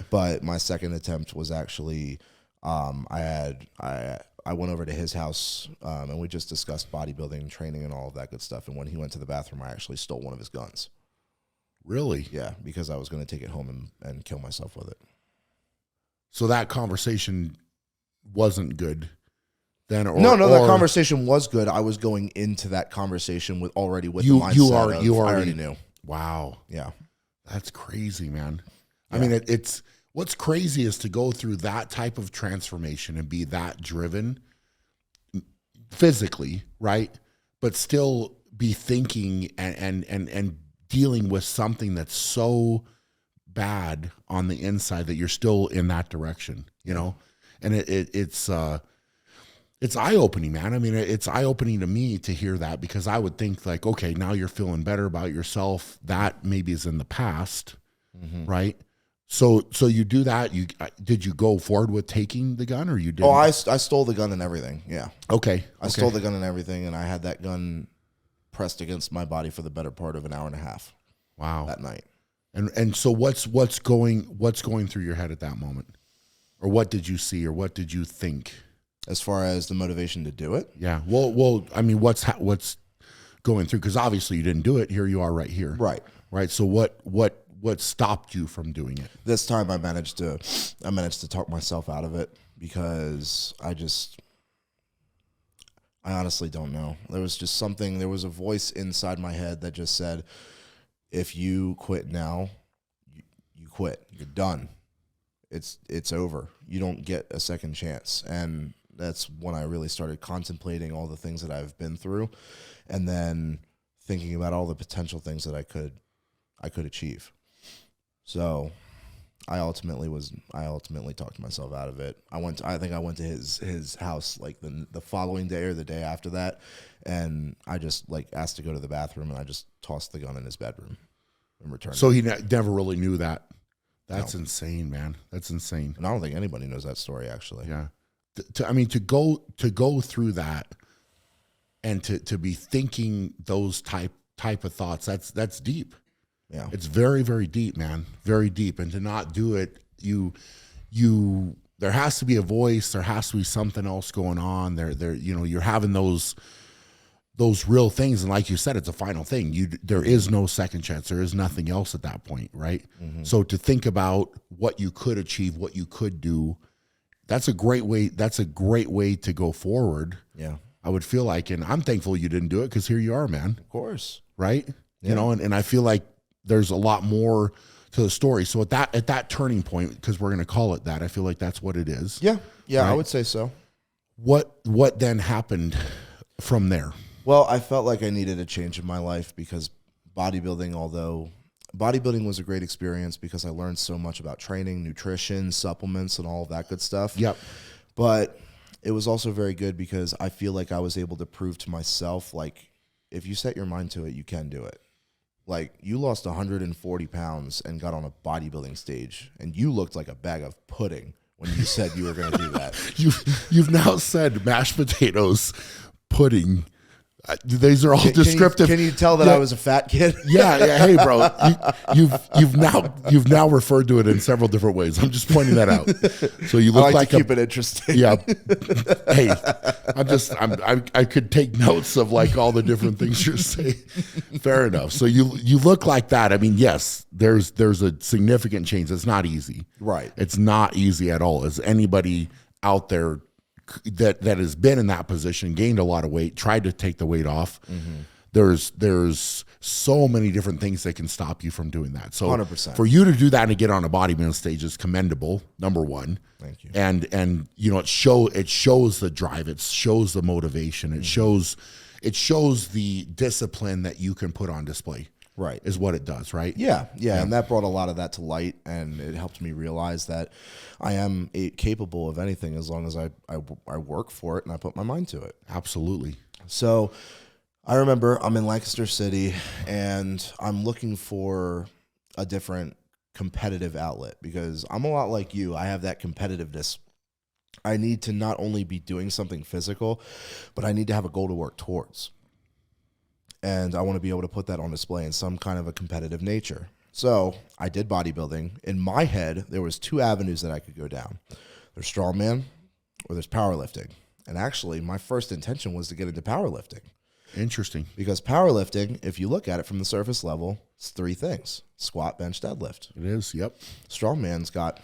S1: but my second attempt was actually, I went over to his house, and we just discussed bodybuilding, training, and all of that good stuff. And when he went to the bathroom, I actually stole one of his guns.
S2: Really?
S1: Yeah, because I was going to take it home and kill myself with it.
S2: So that conversation wasn't good then?
S1: No, that conversation was good. I was going into that conversation with the mindset I already knew.
S2: Wow.
S1: Yeah.
S2: That's crazy, man. Yeah. I mean, it's what's crazy is to go through that type of transformation and be that driven physically, right? But still be thinking and dealing with something that's so bad on the inside that you're still in that direction, and it's eye-opening, man. I mean, it's eye-opening to me to hear that, because I would think like, okay, now you're feeling better about yourself. That maybe is in the past, right? So you do that. Did you go forward with taking the gun, or you didn't?
S1: Oh, I stole the gun and everything. Yeah.
S2: Okay.
S1: I stole the gun and everything, and I had that gun pressed against my body for the better part of an hour and a half.
S2: Wow.
S1: That night.
S2: And so what's going through your head at that moment? Or what did you see, or what did you think?
S1: As far as the motivation to do it?
S2: Yeah. Well, I mean, what's going through? Because obviously you didn't do it. Here you are right here.
S1: Right.
S2: Right. So what stopped you from doing it?
S1: This time I managed to talk myself out of it, because I honestly don't know. There was a voice inside my head that just said, if you quit now, you quit. You're done. It's over. You don't get a second chance. And that's when I really started contemplating all the things that I've been through, and then thinking about all the potential things that I could achieve. So I ultimately talked myself out of it. I think I went to his house like the following day or the day after that, and I just like asked to go to the bathroom, and I just tossed the gun in his bedroom and returned.
S2: So he never really knew that. That's insane, man. That's insane.
S1: And I don't think anybody knows that story, actually.
S2: Yeah. To go through that, and to be thinking those type of thoughts, that's deep.
S1: Yeah.
S2: It's very, very deep, man. Very deep. And to not do it, there has to be a voice, there has to be something else going on. You're having those real things, and like you said, it's a final thing. There is no second chance. There is nothing else at that point, right? Mm-hmm. So to think about what you could achieve, what you could do, that's a great way. That's a great way to go forward.
S1: Yeah,
S2: I would feel like, and I'm thankful you didn't do it, because here you are, man.
S1: Of course,
S2: right?
S1: Yeah.
S2: And I feel like there's a lot more to the story. So at that turning point, because we're going to call it that, I feel like that's what it is.
S1: Yeah,
S2: right?
S1: I would say so.
S2: What then happened from there?
S1: Well, I felt like I needed a change in my life, because bodybuilding was a great experience, because I learned so much about training, nutrition, supplements, and all of that good stuff.
S2: Yep.
S1: But it was also very good because I feel like I was able to prove to myself, like, if you set your mind to it, you can do it. Like, you lost 140 pounds and got on a bodybuilding stage, and you looked like a bag of pudding when you said you were going to do that.
S2: You've now said mashed potatoes, pudding. These are all descriptive.
S1: Can you tell that I was a fat kid?
S2: Yeah. Hey, bro, you've now referred to it in several different ways. I'm just pointing that out. So you look
S1: like to keep it interesting.
S2: Yeah. Hey, I could take notes of like all the different things you're saying. Fair enough. So you look like that. I mean, yes, there's a significant change. It's not easy.
S1: Right.
S2: It's not easy at all. Is anybody out there that has been in that position, gained a lot of weight, tried to take the weight off? Mm-hmm. There's so many different things that can stop you from doing that. So
S1: 100%.
S2: For you to do that and to get on a bodybuilding stage is commendable, number one.
S1: Thank you.
S2: And it shows the drive, it shows the motivation, it shows the discipline that you can put on display.
S1: Right.
S2: Is what it does, right?
S1: Yeah. And that brought a lot of that to light, and it helped me realize that I am capable of anything as long as I work for it and I put my mind to it.
S2: Absolutely.
S1: So I remember I'm in Lancaster City and I'm looking for a different competitive outlet because I'm a lot like you. I have that competitiveness. I need to not only be doing something physical, but I need to have a goal to work towards. And I want to be able to put that on display in some kind of a competitive nature. So I did bodybuilding. In my head, there was 2 avenues that I could go down. There's strongman or there's powerlifting. And actually, my first intention was to get into powerlifting.
S2: Interesting.
S1: Because powerlifting, if you look at it from the surface level, it's 3 things. Squat, bench, deadlift.
S2: It is, yep.
S1: Strongman's got,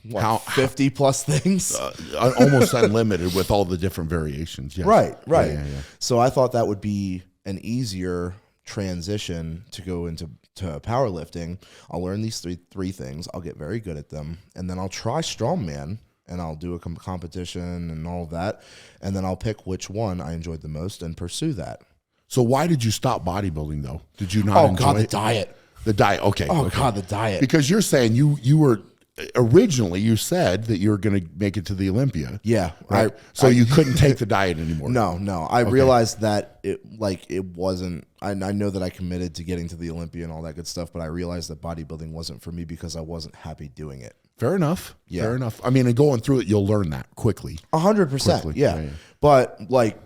S1: 50 plus things?
S2: Almost unlimited with all the different variations. Yes.
S1: Right.
S2: Yeah.
S1: So I thought that would be an easier transition to go into powerlifting. I'll learn these three things. I'll get very good at them. And then I'll try strongman. And I'll do a competition and all of that. And then I'll pick which one I enjoyed the most and pursue that.
S2: So why did you stop bodybuilding, though? Did you not enjoy
S1: the
S2: it?
S1: diet.
S2: The diet, okay.
S1: Oh, God, the diet.
S2: Because you're saying you were, originally you said that you were going to make it to the Olympia.
S1: Yeah.
S2: Right? So you couldn't take the diet anymore.
S1: No. I realized that it wasn't, I know that I committed to getting to the Olympia and all that good stuff, but I realized that bodybuilding wasn't for me because I wasn't happy doing it.
S2: Fair enough.
S1: Yeah.
S2: Fair enough. I mean, and going through it, you'll learn that quickly.
S1: 100%. Yeah. But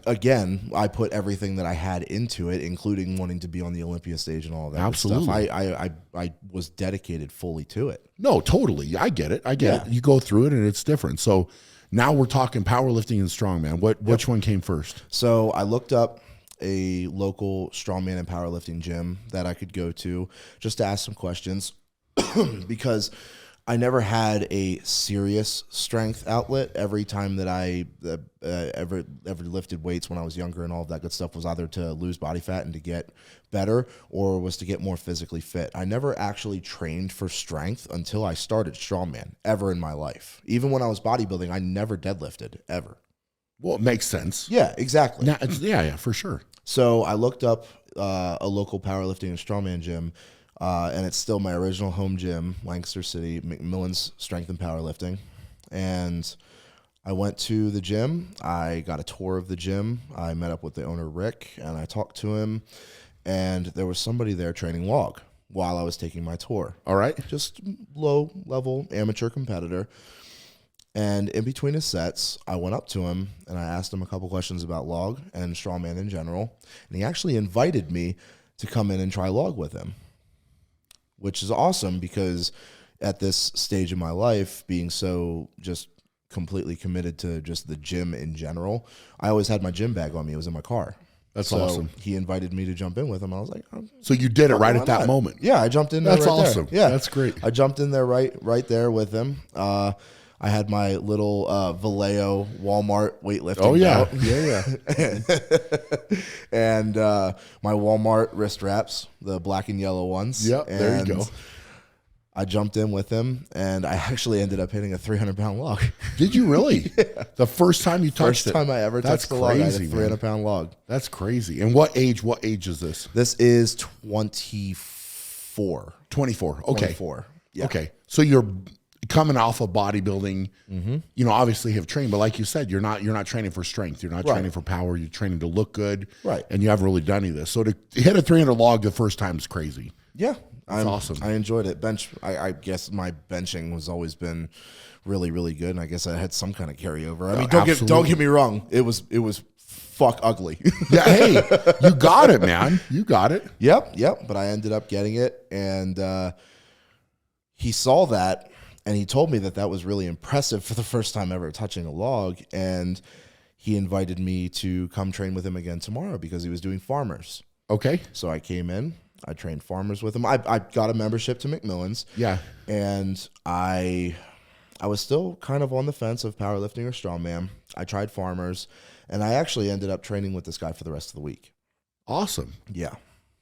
S1: again, I put everything that I had into it, including wanting to be on the Olympia stage and all that
S2: Absolutely.
S1: stuff. I was dedicated fully to it.
S2: No, totally. I get it. It. You go through it and it's different. So now we're talking powerlifting and strongman. Which one came first?
S1: So I looked up a local strongman and powerlifting gym that I could go to just to ask some questions because I never had a serious strength outlet. Every time that I ever lifted weights when I was younger and all of that good stuff was either to lose body fat and to get better or was to get more physically fit. I never actually trained for strength until I started strongman ever in my life. Even when I was bodybuilding, I never deadlifted ever.
S2: Well, it makes sense.
S1: Yeah, exactly.
S2: Yeah, for sure.
S1: So I looked up a local powerlifting and strongman gym. And it's still my original home gym, Lancaster City, McMillan's Strength and Powerlifting. And I went to the gym. I got a tour of the gym. I met up with the owner, Rick, and I talked to him. And there was somebody there training log while I was taking my tour.
S2: All right.
S1: Just low-level amateur competitor. And in between his sets, I went up to him, and I asked him a couple questions about log and strongman in general. And he actually invited me to come in and try log with him, which is awesome because at this stage of my life, being so just completely committed to just the gym in general, I always had my gym bag on me. It was in my car.
S2: That's awesome.
S1: He invited me to jump in with him. I was like,
S2: so you did it right at that moment.
S1: Yeah, I jumped in there.
S2: That's awesome.
S1: There. Yeah,
S2: that's great.
S1: I jumped in there right there with him. I had my little Vallejo Walmart weightlifting belt. Yeah. And my Walmart wrist wraps, the black and yellow ones.
S2: Yep, there you go.
S1: I jumped in with him, and I actually ended up hitting a 300-pound log.
S2: Did you really? Yeah. The first time you touched it?
S1: First time I ever touched the log, I had a 300-pound log.
S2: That's crazy. And what age is this?
S1: This is 24.
S2: 24. Okay.
S1: 24. Yeah.
S2: Okay. So you're coming off of bodybuilding, you know, obviously have trained, but like you said, you're not training for strength. You're not training for power. You're training to look good.
S1: Right.
S2: And you haven't really done any of this. So to hit a 300 log the first time is crazy.
S1: Yeah.
S2: That's awesome.
S1: I enjoyed it. I guess my benching has always been really, really good. And I guess I had some kind of carryover. I mean, don't get me wrong. It was fuck ugly.
S2: Yeah. Hey, you got it, man. You got it.
S1: Yep. But I ended up getting it. And he saw that. And he told me that was really impressive for the first time ever touching a log. And he invited me to come train with him again tomorrow because he was doing farmers.
S2: Okay.
S1: So I came in. I trained farmers with him. I got a membership to McMillan's.
S2: Yeah.
S1: And I was still kind of on the fence of powerlifting or strongman. I tried farmers. And I actually ended up training with this guy for the rest of the week.
S2: Awesome.
S1: Yeah.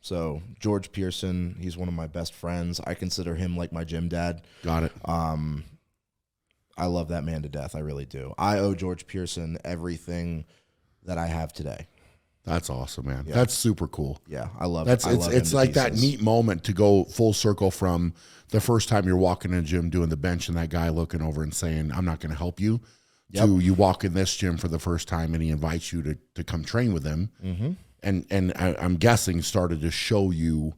S1: So George Pearson, he's one of my best friends. I consider him like my gym dad.
S2: Got it.
S1: I love that man to death. I really do. I owe George Pearson everything that I have today.
S2: That's awesome, man.
S1: Yeah.
S2: That's super cool.
S1: Yeah, I love
S2: it. It's like
S1: pieces.
S2: That neat moment to go full circle from the first time you're walking in a gym doing the bench and that guy looking over and saying, I'm not going to help you, to you walk in this gym for the first time and he invites you to come train with him. and I'm guessing started to show you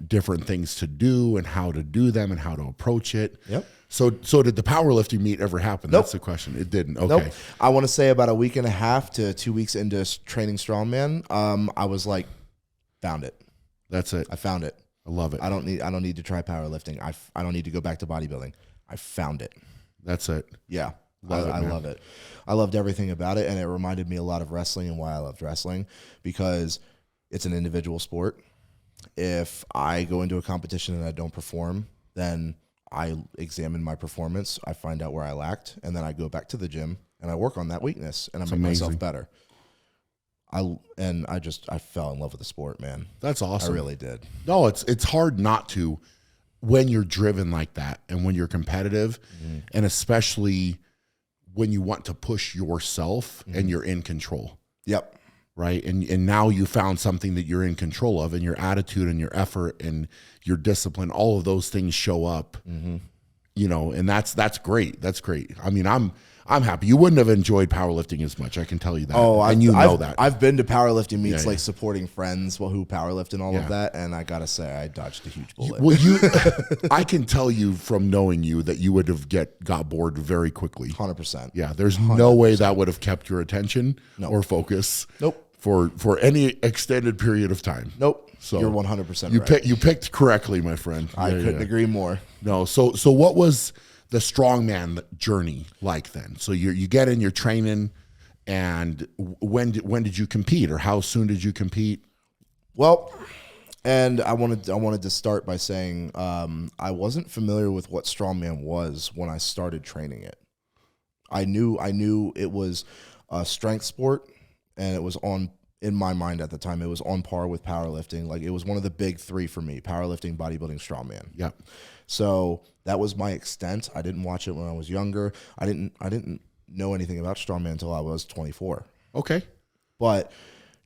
S2: different things to do and how to do them and how to approach it.
S1: Yep.
S2: So did the powerlifting meet ever happen?
S1: Nope.
S2: That's the question. It didn't. Okay.
S1: Nope. I want to say about a week and a half to 2 weeks into training strongman, I was like, found it.
S2: That's it.
S1: I found it.
S2: I love it.
S1: I don't need to try powerlifting. I don't need to go back to bodybuilding. I found it.
S2: That's it.
S1: Yeah. I love it. I loved everything about it, and it reminded me a lot of wrestling and why I loved wrestling, because it's an individual sport. If I go into a competition and I don't perform, then I examine my performance, I find out where I lacked, and then I go back to the gym and I work on that weakness and I make myself better. I fell in love with the sport, man.
S2: That's awesome.
S1: I really did.
S2: No, it's hard not to when you're driven like that and when you're competitive, and especially when you want to push yourself and you're in control.
S1: Yep.
S2: Right. And now you found something that you're in control of, and your attitude and your effort and your discipline, all of those things show up, you know, and that's great. That's great. I mean, I'm happy. You wouldn't have enjoyed powerlifting as much, I can tell you that.
S1: Oh,
S2: and you know that.
S1: I've been to powerlifting meets, like supporting friends who powerlift and all of that, and I gotta say, I dodged a huge bullet.
S2: I can tell you from knowing you that you would have got bored very quickly.
S1: 100%.
S2: Yeah, there's 100%. No way that would have kept your attention or focus.
S1: Nope.
S2: For any extended period of time.
S1: Nope.
S2: So
S1: you're 100% right.
S2: You picked correctly, my friend.
S1: I couldn't agree more.
S2: No. So what was the strongman journey like then? So you get in your training, and when did you compete, or how soon did you compete?
S1: Well, and I wanted to start by saying I wasn't familiar with what strongman was when I started training it. I knew it was a strength sport, and it was in my mind at the time, it was on par with powerlifting. Like, it was one of the big three for me: powerlifting, bodybuilding, strongman.
S2: Yeah.
S1: So that was my extent. I didn't watch it when I was younger. I didn't know anything about strongman until I was 24.
S2: Okay.
S1: But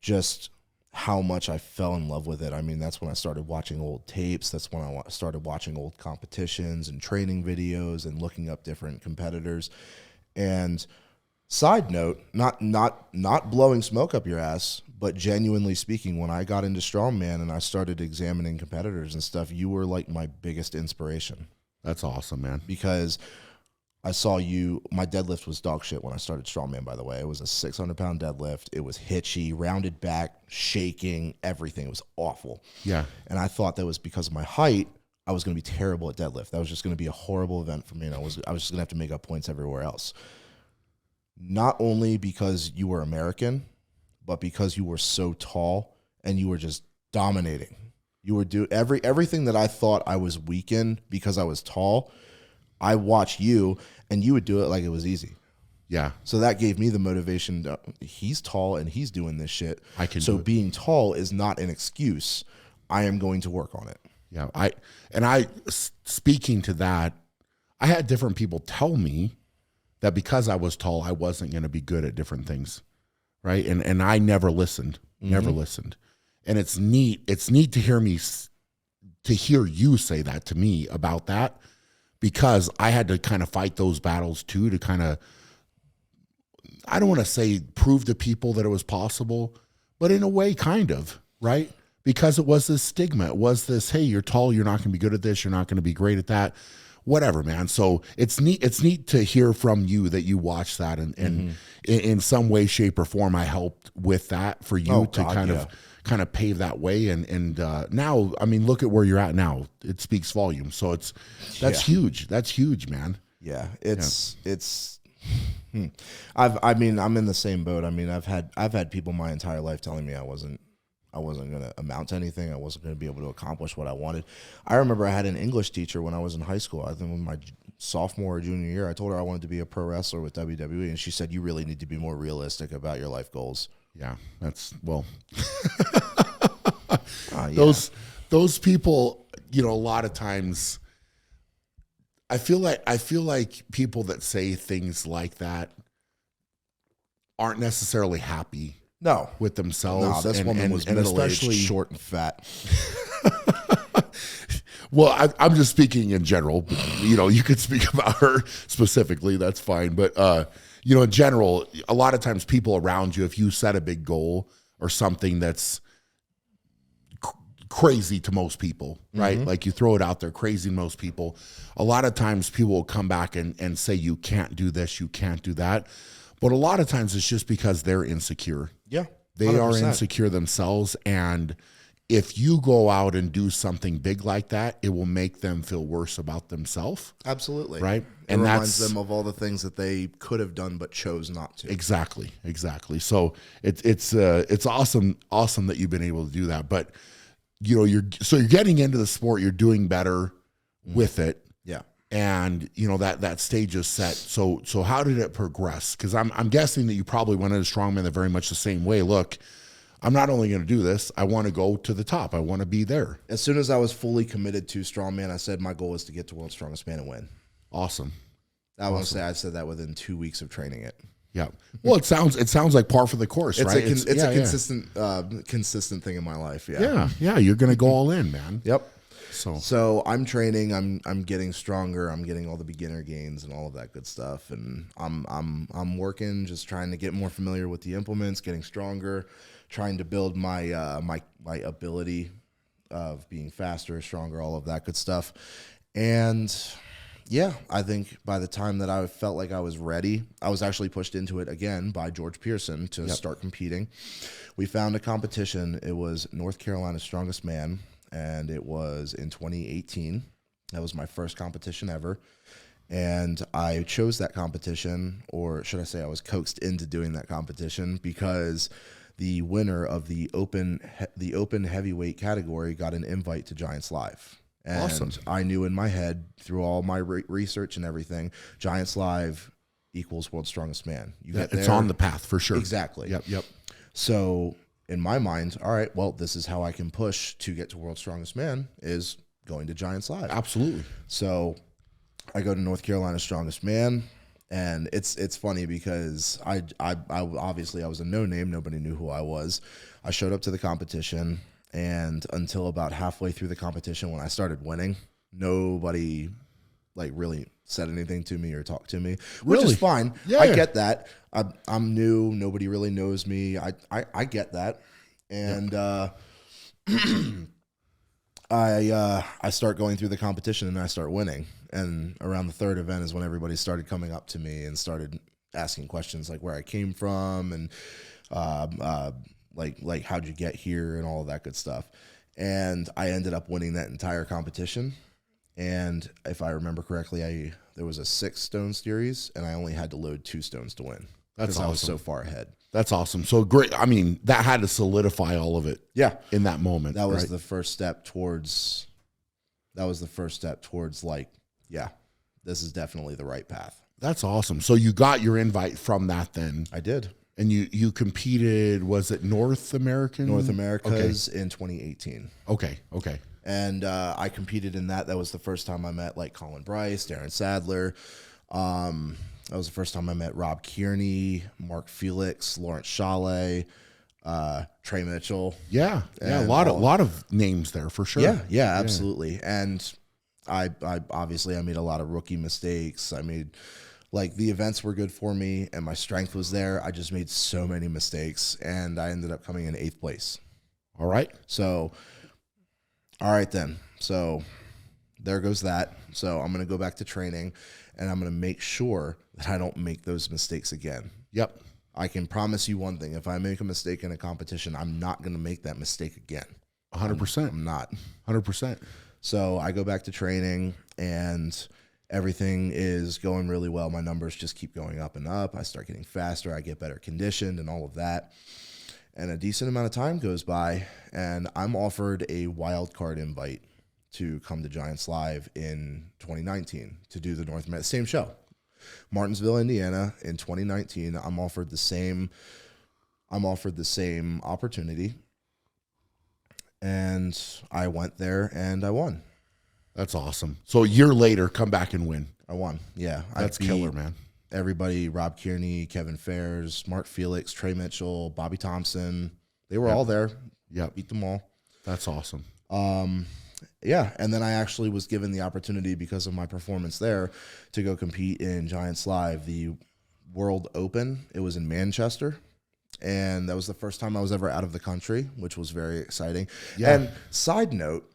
S1: just how much I fell in love with it. I mean, that's when I started watching old tapes. That's when I started watching old competitions and training videos and looking up different competitors. And side note, not blowing smoke up your ass, but genuinely speaking, when I got into strongman and I started examining competitors and stuff, you were like my biggest inspiration.
S2: That's awesome, man.
S1: Because I saw you, my deadlift was dog shit when I started strongman, by the way. It was a 600-pound deadlift. It was hitchy, rounded back, shaking, everything. It was awful.
S2: Yeah.
S1: And I thought that was because of my height, I was going to be terrible at deadlift. That was just going to be a horrible event for me, and I was just going to have to make up points everywhere else. Not only because you were American, but because you were so tall and you were just dominating. You were everything that I thought I was weak in because I was tall. I watched you, and you would do it like it was easy.
S2: Yeah.
S1: So that gave me the motivation. He's tall and he's doing this shit.
S2: I can.
S1: So being tall is not an excuse. I am going to work on it.
S2: Yeah. Speaking to that, I had different people tell me that because I was tall, I wasn't going to be good at different things, right? And I never listened, never listened. And it's neat to hear you say that to me about that, because I had to kind of fight those battles too, to kind of, I don't want to say prove to people that it was possible, but in a way, kind of, right? Because it was this stigma. It was this, hey, you're tall, you're not going to be good at this, you're not going to be great at that. Whatever, man. So it's neat to hear from you that you watched that, and in some way, shape, or form, I helped with that for you kind of pave that way. And now, I mean, look at where you're at now. It speaks volumes. So that's huge. That's huge, man.
S1: Yeah, I'm in the same boat. I mean, I've had people my entire life telling me I wasn't going to amount to anything. I wasn't going to be able to accomplish what I wanted. I remember I had an English teacher when I was in high school. I think in my sophomore or junior year, I told her I wanted to be a pro wrestler with WWE, and she said, "You really need to be more realistic about your life goals."
S2: Yeah, that's, well,
S1: yeah.
S2: Those people, you know, a lot of times, I feel like people that say things like that aren't necessarily happy.
S1: No,
S2: with themselves.
S1: No, this woman was middle-aged, short, and fat.
S2: Well, I'm just speaking in general. You know, you could speak about her specifically. That's fine. But, you know, in general, a lot of times people around you, if you set a big goal or something that's crazy to most people, right? Like you throw it out there, crazy to most people. A lot of times people will come back and say, you can't do this, you can't do that. But a lot of times it's just because they're insecure.
S1: Yeah.
S2: They
S1: 100%.
S2: are insecure themselves. And if you go out and do something big like that, it will make them feel worse about themselves.
S1: Absolutely.
S2: Right.
S1: It
S2: And
S1: reminds
S2: that's
S1: them of all the things that they could have done but chose not to.
S2: exactly. So it's awesome that you've been able to do that. But you know, you're getting into the sport, you're doing better with it.
S1: Yeah.
S2: And you know that stage is set. So how did it progress? Because I'm guessing that you probably went into strongman the very much the same way. Look, I'm not only going to do this, I want to go to the top. I want to be there.
S1: As soon as I was fully committed to strongman, I said my goal was to get to World's Strongest Man and win.
S2: Awesome.
S1: I want to say I said that within 2 weeks of training it.
S2: Yeah. Well, it sounds like par for the course,
S1: It's
S2: right?
S1: it's a consistent thing in my life. Yeah.
S2: Yeah. You're going to go all in, man.
S1: Yep.
S2: So
S1: I'm training. I'm getting stronger. I'm getting all the beginner gains and all of that good stuff. And I'm working, just trying to get more familiar with the implements, getting stronger, trying to build my my ability of being faster, stronger, all of that good stuff. And yeah, I think by the time that I felt like I was ready, I was actually pushed into it again by George Pearson to start competing. We found a competition. It was North Carolina's Strongest Man, and it was in 2018. That was my first competition ever. And I chose that competition, or should I say I was coaxed into doing that competition, because the winner of the open heavyweight category got an invite to Giants Live. And
S2: awesome.
S1: I knew in my head, through all my research and everything, Giants Live equals World's Strongest Man. You get
S2: it's
S1: there,
S2: on the path for sure.
S1: Exactly.
S2: Yep.
S1: So in my mind, all right, well, this is how I can push to get to World's Strongest Man, is going to Giants Live.
S2: Absolutely.
S1: So I go to North Carolina's Strongest Man, and it's funny because I obviously I was a no name. Nobody knew who I was. I showed up to the competition, and until about halfway through the competition, when I started winning, nobody like really said anything to me or talked to me, which
S2: Really?
S1: is fine.
S2: Yeah.
S1: I get that. I'm new. Nobody really knows me. I get that. And I start going through the competition, and I start winning. And around the third event is when everybody started coming up to me and started asking questions like where I came from and like how'd you get here and all of that good stuff. And I ended up winning that entire competition. And if I remember correctly, there was a 6-stone series, and I only had to load 2 stones to win.
S2: That's awesome.
S1: I was so far ahead.
S2: That's awesome. So great. I mean, that had to solidify all of it.
S1: Yeah.
S2: In that moment.
S1: That was
S2: right?
S1: the first step towards like, yeah, this is definitely the right path.
S2: That's awesome. So you got your invite from that then.
S1: I did.
S2: And you competed, was it North American?
S1: North America's in 2018.
S2: Okay.
S1: And I competed in that. That was the first time I met like Colin Bryce, Darren Sadler. That was the first time I met Rob Kearney, Mark Felix, Lawrence Chalet, Trey Mitchell.
S2: Yeah. A lot of names there for sure.
S1: Yeah, absolutely. And I obviously I made a lot of rookie mistakes. I made, like, the events were good for me and my strength was there. I just made so many mistakes, and I ended up coming in 8th place.
S2: All right.
S1: So, all right then. So there goes that. So I'm going to go back to training, and I'm going to make sure that I don't make those mistakes again.
S2: Yep.
S1: I can promise you one thing. If I make a mistake in a competition, I'm not going to make that mistake again.
S2: 100%.
S1: I'm not.
S2: 100%.
S1: So I go back to training, and everything is going really well. My numbers just keep going up and up. I start getting faster. I get better conditioned and all of that. And a decent amount of time goes by, and I'm offered a wild card invite to come to Giants Live in 2019 to do the North America, same show. Martinsville, Indiana in 2019. I'm offered the same opportunity. And I went there and I won.
S2: That's awesome. So a year later, come back and win.
S1: I won. Yeah.
S2: That's killer, man.
S1: Everybody, Rob Kearney, Kevin Fairs, Mark Felix, Trey Mitchell, Bobby Thompson. They were all there.
S2: Yeah.
S1: Beat them all.
S2: That's awesome.
S1: Yeah. And then I actually was given the opportunity, because of my performance there, to go compete in Giants Live, the World Open. It was in Manchester. and that was the first time I was ever out of the country, which was very exciting.
S2: Yeah.
S1: And side note,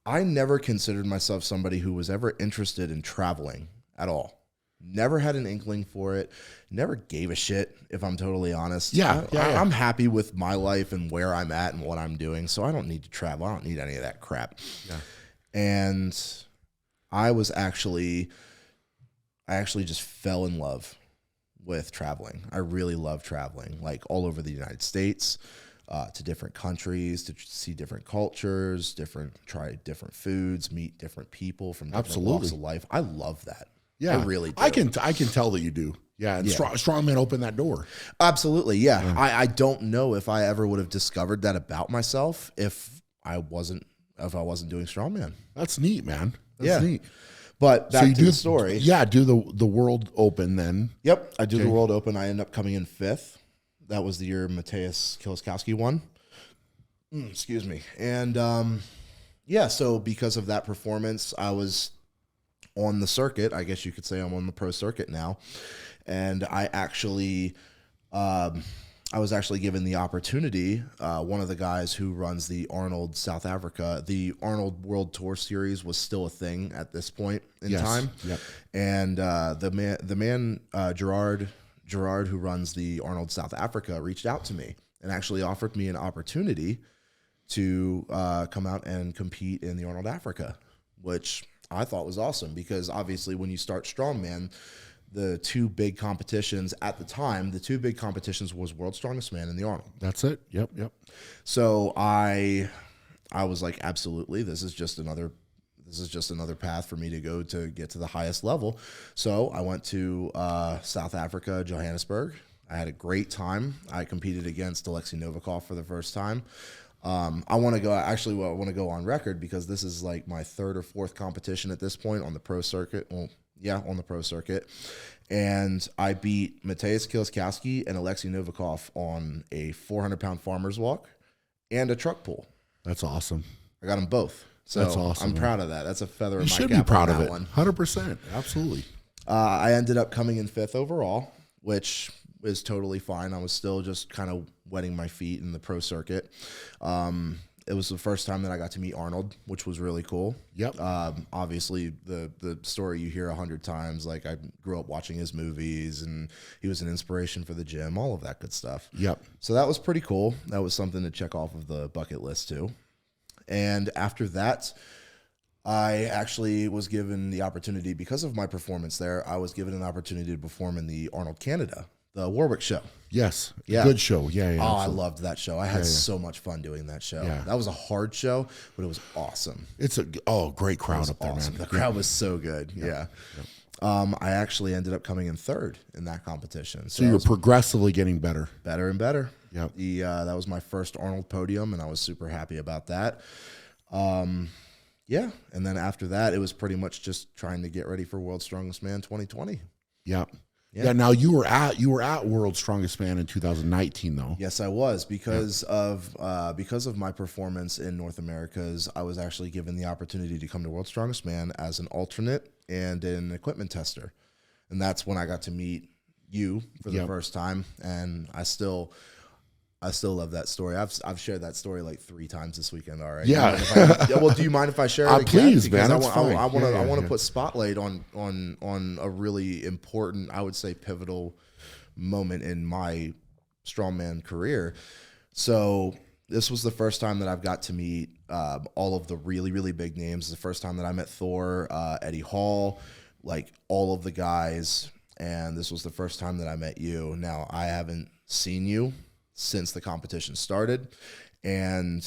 S1: I never considered myself somebody who was ever interested in traveling at all. Never had an inkling for it. Never gave a shit, if I'm totally honest. I'm happy with my life and where I'm at and what I'm doing, so I don't need to travel. I don't need any of that crap.
S2: Yeah.
S1: And I actually just fell in love with traveling. I really love traveling, like all over the United States, to different countries, to see different cultures, try different foods, meet different people from different walks of life. I love that.
S2: Yeah,
S1: I really do.
S2: I can tell that you do. Yeah, and Strongman opened that door.
S1: Absolutely, yeah. I don't know if I ever would have discovered that about myself if I wasn't doing Strongman.
S2: That's neat, man. That's neat.
S1: But back to the story.
S2: Yeah, do the World Open then.
S1: Yep, I do the World Open. I end up coming in 5th. That was the year Mateusz Kieliszkowski won. Excuse me. And so because of that performance, I was on the circuit. I guess you could say I'm on the pro circuit now. And I was actually given the opportunity. One of the guys who runs the Arnold South Africa, the Arnold World Tour Series was still a thing at this point in time.
S2: Yep.
S1: And the man Gerard, who runs the Arnold South Africa, reached out to me and actually offered me an opportunity to come out and compete in the Arnold Africa, which I thought was awesome because obviously when you start Strongman, the two big competitions at the time, was World's Strongest Man and the Arnold.
S2: That's it. Yep.
S1: So I was like, absolutely, this is just another path for me to go to get to the highest level. So I went to South Africa, Johannesburg. I had a great time. I competed against Alexei Novikov for the first time. I want to go on record because this is like my 3rd or 4th competition at this point on the pro circuit. Well, yeah, on the pro circuit. And I beat Mateusz Kieliszkowski and Alexei Novikov on a 400-pound farmer's walk and a truck pull.
S2: That's awesome.
S1: I got them both. So
S2: that's awesome.
S1: I'm proud of that. That's a feather in my cap.
S2: You should be proud of it. 100%. Absolutely.
S1: I ended up coming in 5th overall, which is totally fine. I was still just kind of wetting my feet in the pro circuit. It was the first time that I got to meet Arnold, which was really cool.
S2: Yep.
S1: Obviously, the story you hear 100 times. Like, I grew up watching his movies, and he was an inspiration for the gym, all of that good stuff.
S2: Yep.
S1: So that was pretty cool. That was something to check off of the bucket list, too. And after that, I actually was given the opportunity, because of my performance there, I was given an opportunity to perform in the Arnold Canada, the Warwick show.
S2: Yes. Yeah. Good show. Yeah.
S1: Oh, I loved that show. I had so much fun doing that show.
S2: Yeah.
S1: That was a hard show, but it was awesome.
S2: It's great crowd up there, man.
S1: The crowd was so good. Yeah. I actually ended up coming in 3rd in that competition.
S2: So you were progressively getting better.
S1: Better and better.
S2: Yep.
S1: That was my first Arnold podium, and I was super happy about that. And then after that, it was pretty much just trying to get ready for World's Strongest Man 2020.
S2: Yep. Yeah. Now you were at World's Strongest Man in 2019, though.
S1: Yes, I was because of my performance in North Americas. I was actually given the opportunity to come to World's Strongest Man as an alternate and an equipment tester, and that's when I got to meet you for the first time. And I still love that story. I've shared that story like 3 times this weekend already.
S2: Yeah.
S1: Well, do you mind if I share it again?
S2: Please,
S1: because
S2: man.
S1: I want to put spotlight on a really important, I would say, pivotal moment in my strongman career. So this was the first time that I've got to meet all of the really, really big names. The first time that I met Thor, Eddie Hall, like all of the guys. And this was the first time that I met you. Now, I haven't seen you since the competition started, and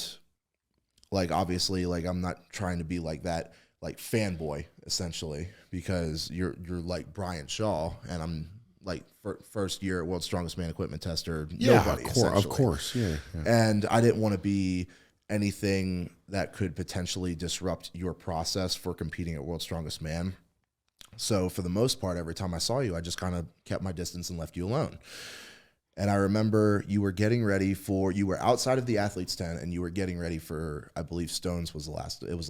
S1: like obviously, like I'm not trying to be like that, like fanboy essentially, because you're like Brian Shaw, and I'm like first year at World's Strongest Man equipment tester. Nobody,
S2: of course, yeah.
S1: And I didn't want to be anything that could potentially disrupt your process for competing at World's Strongest Man. So for the most part, every time I saw you, I just kind of kept my distance and left you alone. And I remember you were outside of the athlete's tent, and you were getting ready for, I believe Stones was the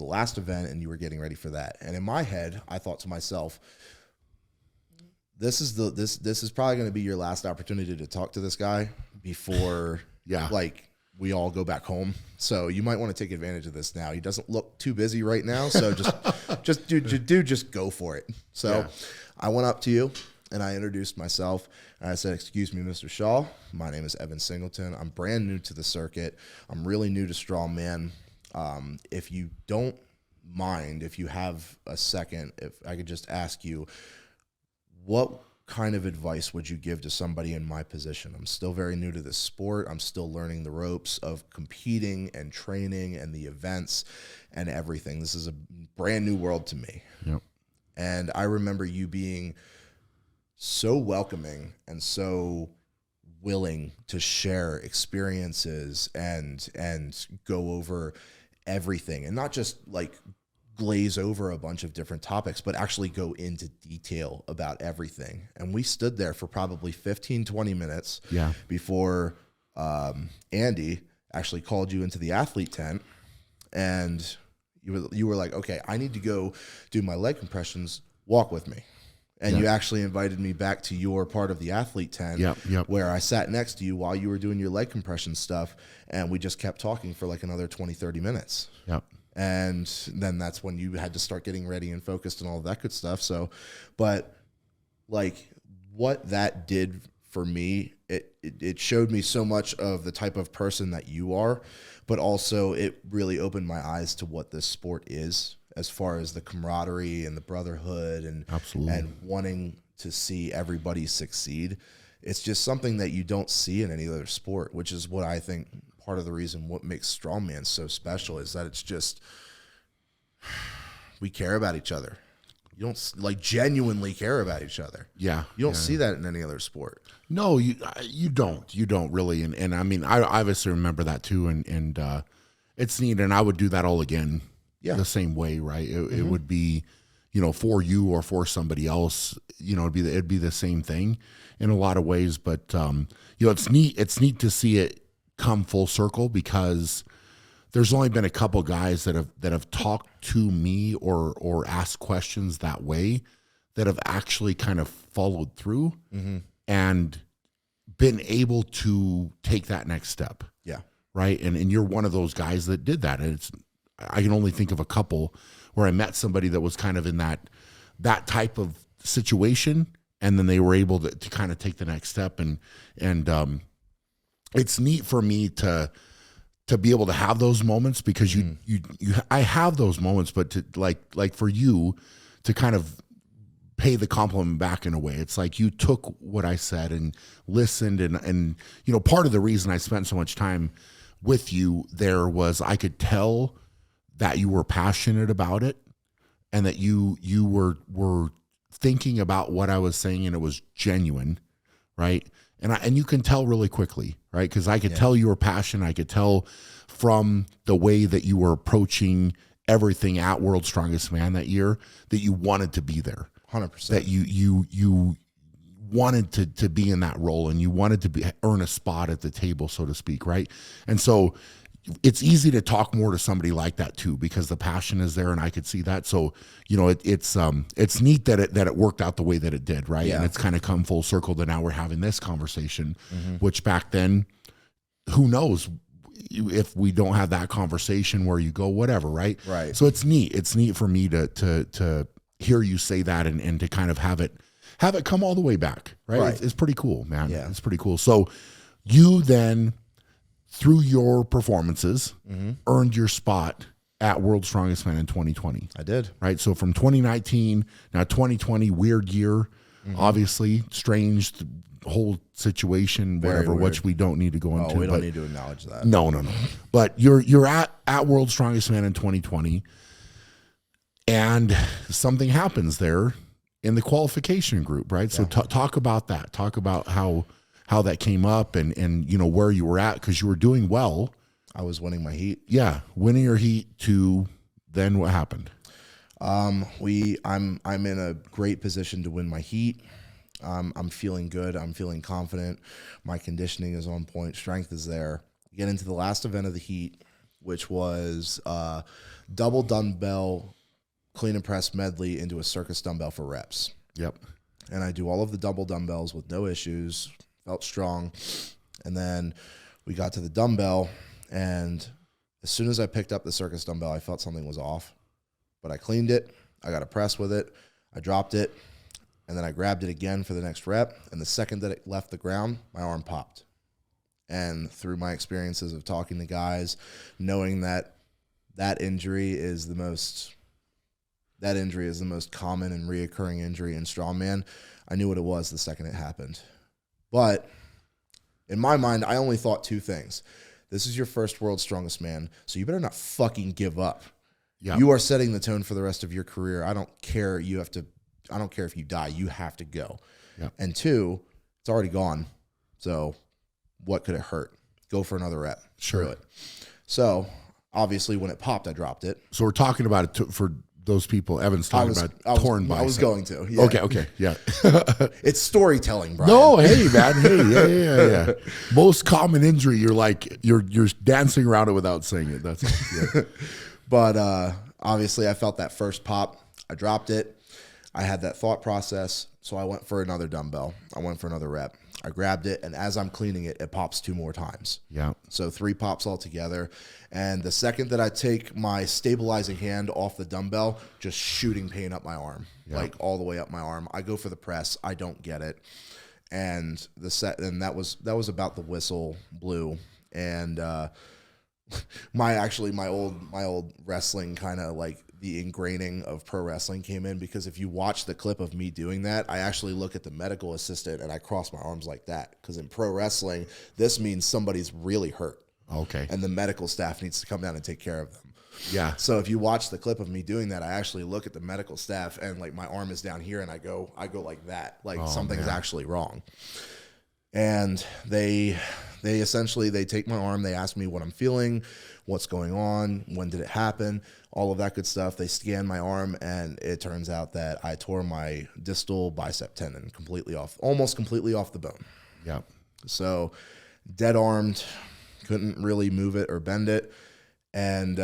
S1: last event, and you were getting ready for that. And in my head, I thought to myself, this is probably going to be your last opportunity to talk to this guy before like we all go back home. So you might want to take advantage of this now. He doesn't look too busy right now, so just go for it. So I went up to you and I introduced myself and I said, "Excuse me, Mr. Shaw. My name is Evan Singleton. I'm brand new to the circuit. I'm really new to strongman. If you don't mind, if you have a second, if I could just ask you, what kind of advice would you give to somebody in my position? I'm still very new to this sport. I'm still learning the ropes of competing and training and the events and everything. This is a brand new world to me."
S2: Yep.
S1: And I remember you being so welcoming and so willing to share experiences and go over everything, and not just like glaze over a bunch of different topics, but actually go into detail about everything. And we stood there for probably 15, 20 minutes before Andy actually called you into the athlete tent, and you were like, "Okay, I need to go do my leg compressions, walk with me." And you actually invited me back to your part of the athlete tent where I sat next to you while you were doing your leg compression stuff, and we just kept talking for like another 20, 30 minutes.
S2: Yep.
S1: And then that's when you had to start getting ready and focused and all of that good stuff. So, but like what that did for me, it showed me so much of the type of person that you are, but also it really opened my eyes to what this sport is, as far as the camaraderie and the brotherhood and wanting to see everybody succeed. It's just something that you don't see in any other sport, which is what I think part of the reason what makes strongman so special is that it's just, we care about each other. You don't like genuinely care about each other.
S2: Yeah.
S1: You don't see that in any other sport.
S2: No, you don't really. And I mean, I obviously remember that too. And it's neat. And I would do that all again. The same way, right? It would be, for you or for somebody else, it'd be the same thing in a lot of ways. But it's neat. It's neat to see it come full circle, because there's only been a couple guys that have talked to me or asked questions that way that have actually kind of followed through and been able to take that next step. Yeah. Right. And you're one of those guys that did that. And I can only think of a couple where I met somebody that was kind of in that type of situation, and then they were able to kind of take the next step. And it's neat for me to be able to have those moments, because I have those moments, but to like for you to kind of pay the compliment back in a way. It's like you took what I said and listened, and part of the reason I spent so much time with you there was I could tell that you were passionate about it, and that you were thinking about what I was saying, and it was genuine, right? And you can tell really quickly, right? Because I could tell you were passionate. I could tell from the way that you were approaching everything at World's Strongest Man that year that you wanted to be there. 100%. That you wanted to be in that role, and you wanted to earn a spot at the table, so to speak, right? And so it's easy to talk more to somebody like that too, because the passion is there, and I could see that. So, it's neat that it worked out the way that it did, right? And it's kind of come full circle that now we're having this conversation, which back then, who knows if we don't have that conversation where you go, whatever, right? Right. So it's neat. It's neat for me to hear you say that and to kind of have it come all the way back, right? It's pretty cool, man. Yeah. It's pretty cool. So you then, through your performances, earned your spot at World's Strongest Man in 2020. I did. Right? So from 2019, now 2020, weird year, obviously, strange, whole situation, whatever, which we don't need to go into.
S1: We don't need to acknowledge that.
S2: No. But you're at World's Strongest Man in 2020, and something happens there in the qualification group, right? So talk about that. Talk about how that came up and where you were at, because you were doing well. I was winning my heat. Yeah, winning your heat to then what happened? I'm in a great position to win my heat. I'm feeling good. I'm feeling confident. My conditioning is on point. Strength is there. Get into the last event of the heat, which was double dumbbell clean and press medley into a circus dumbbell for reps. Yep.
S1: and I do all of the double dumbbells with no issues, felt strong. And then we got to the dumbbell, and as soon as I picked up the circus dumbbell, I felt something was off. But I cleaned it, I got a press with it, I dropped it, and then I grabbed it again for the next rep, and the second that it left the ground, my arm popped. And through my experiences of talking to guys, knowing that injury is the most common and reoccurring injury in strongman, I knew what it was the second it happened. But in my mind, I only thought two things. This is your first world's strongest man, so you better not fucking give up. Yep. You are setting the tone for the rest of your career. I don't care if you die, you have to go. Yep. And two, it's already gone. So what could it hurt? Go for another rep.
S2: Sure.
S1: Screw it. So obviously when it popped, I dropped it.
S2: So we're talking about it for those people. Evan's talking about torn bicep.
S1: I was going to. Yeah.
S2: Okay. Yeah.
S1: It's storytelling, Brian.
S2: No, hey, man. Hey, yeah. Most common injury, you're dancing around it without saying it. That's yeah.
S1: But obviously I felt that first pop. I dropped it. I had that thought process. So I went for another dumbbell. I went for another rep. I grabbed it, and as I'm cleaning it, it pops 2 more times.
S2: Yeah.
S1: So 3 pops altogether. And the second that I take my stabilizing hand off the dumbbell, just shooting pain up my arm, like all the way up my arm. I go for the press. I don't get it. And that was about the whistle blew. And my old wrestling kind of like the ingraining of pro wrestling came in, because if you watch the clip of me doing that, I actually look at the medical assistant and I cross my arms like that, because in pro wrestling, this means somebody's really hurt.
S2: Okay.
S1: And the medical staff needs to come down and take care of them.
S2: Yeah.
S1: So if you watch the clip of me doing that, I actually look at the medical staff and like my arm is down here and I go like that, like something's actually wrong. And they essentially take my arm, they ask me what I'm feeling, what's going on, when did it happen, all of that good stuff. They scan my arm, and it turns out that I tore my distal bicep tendon almost completely off the bone.
S2: Yeah.
S1: So dead armed, couldn't really move it or bend it. And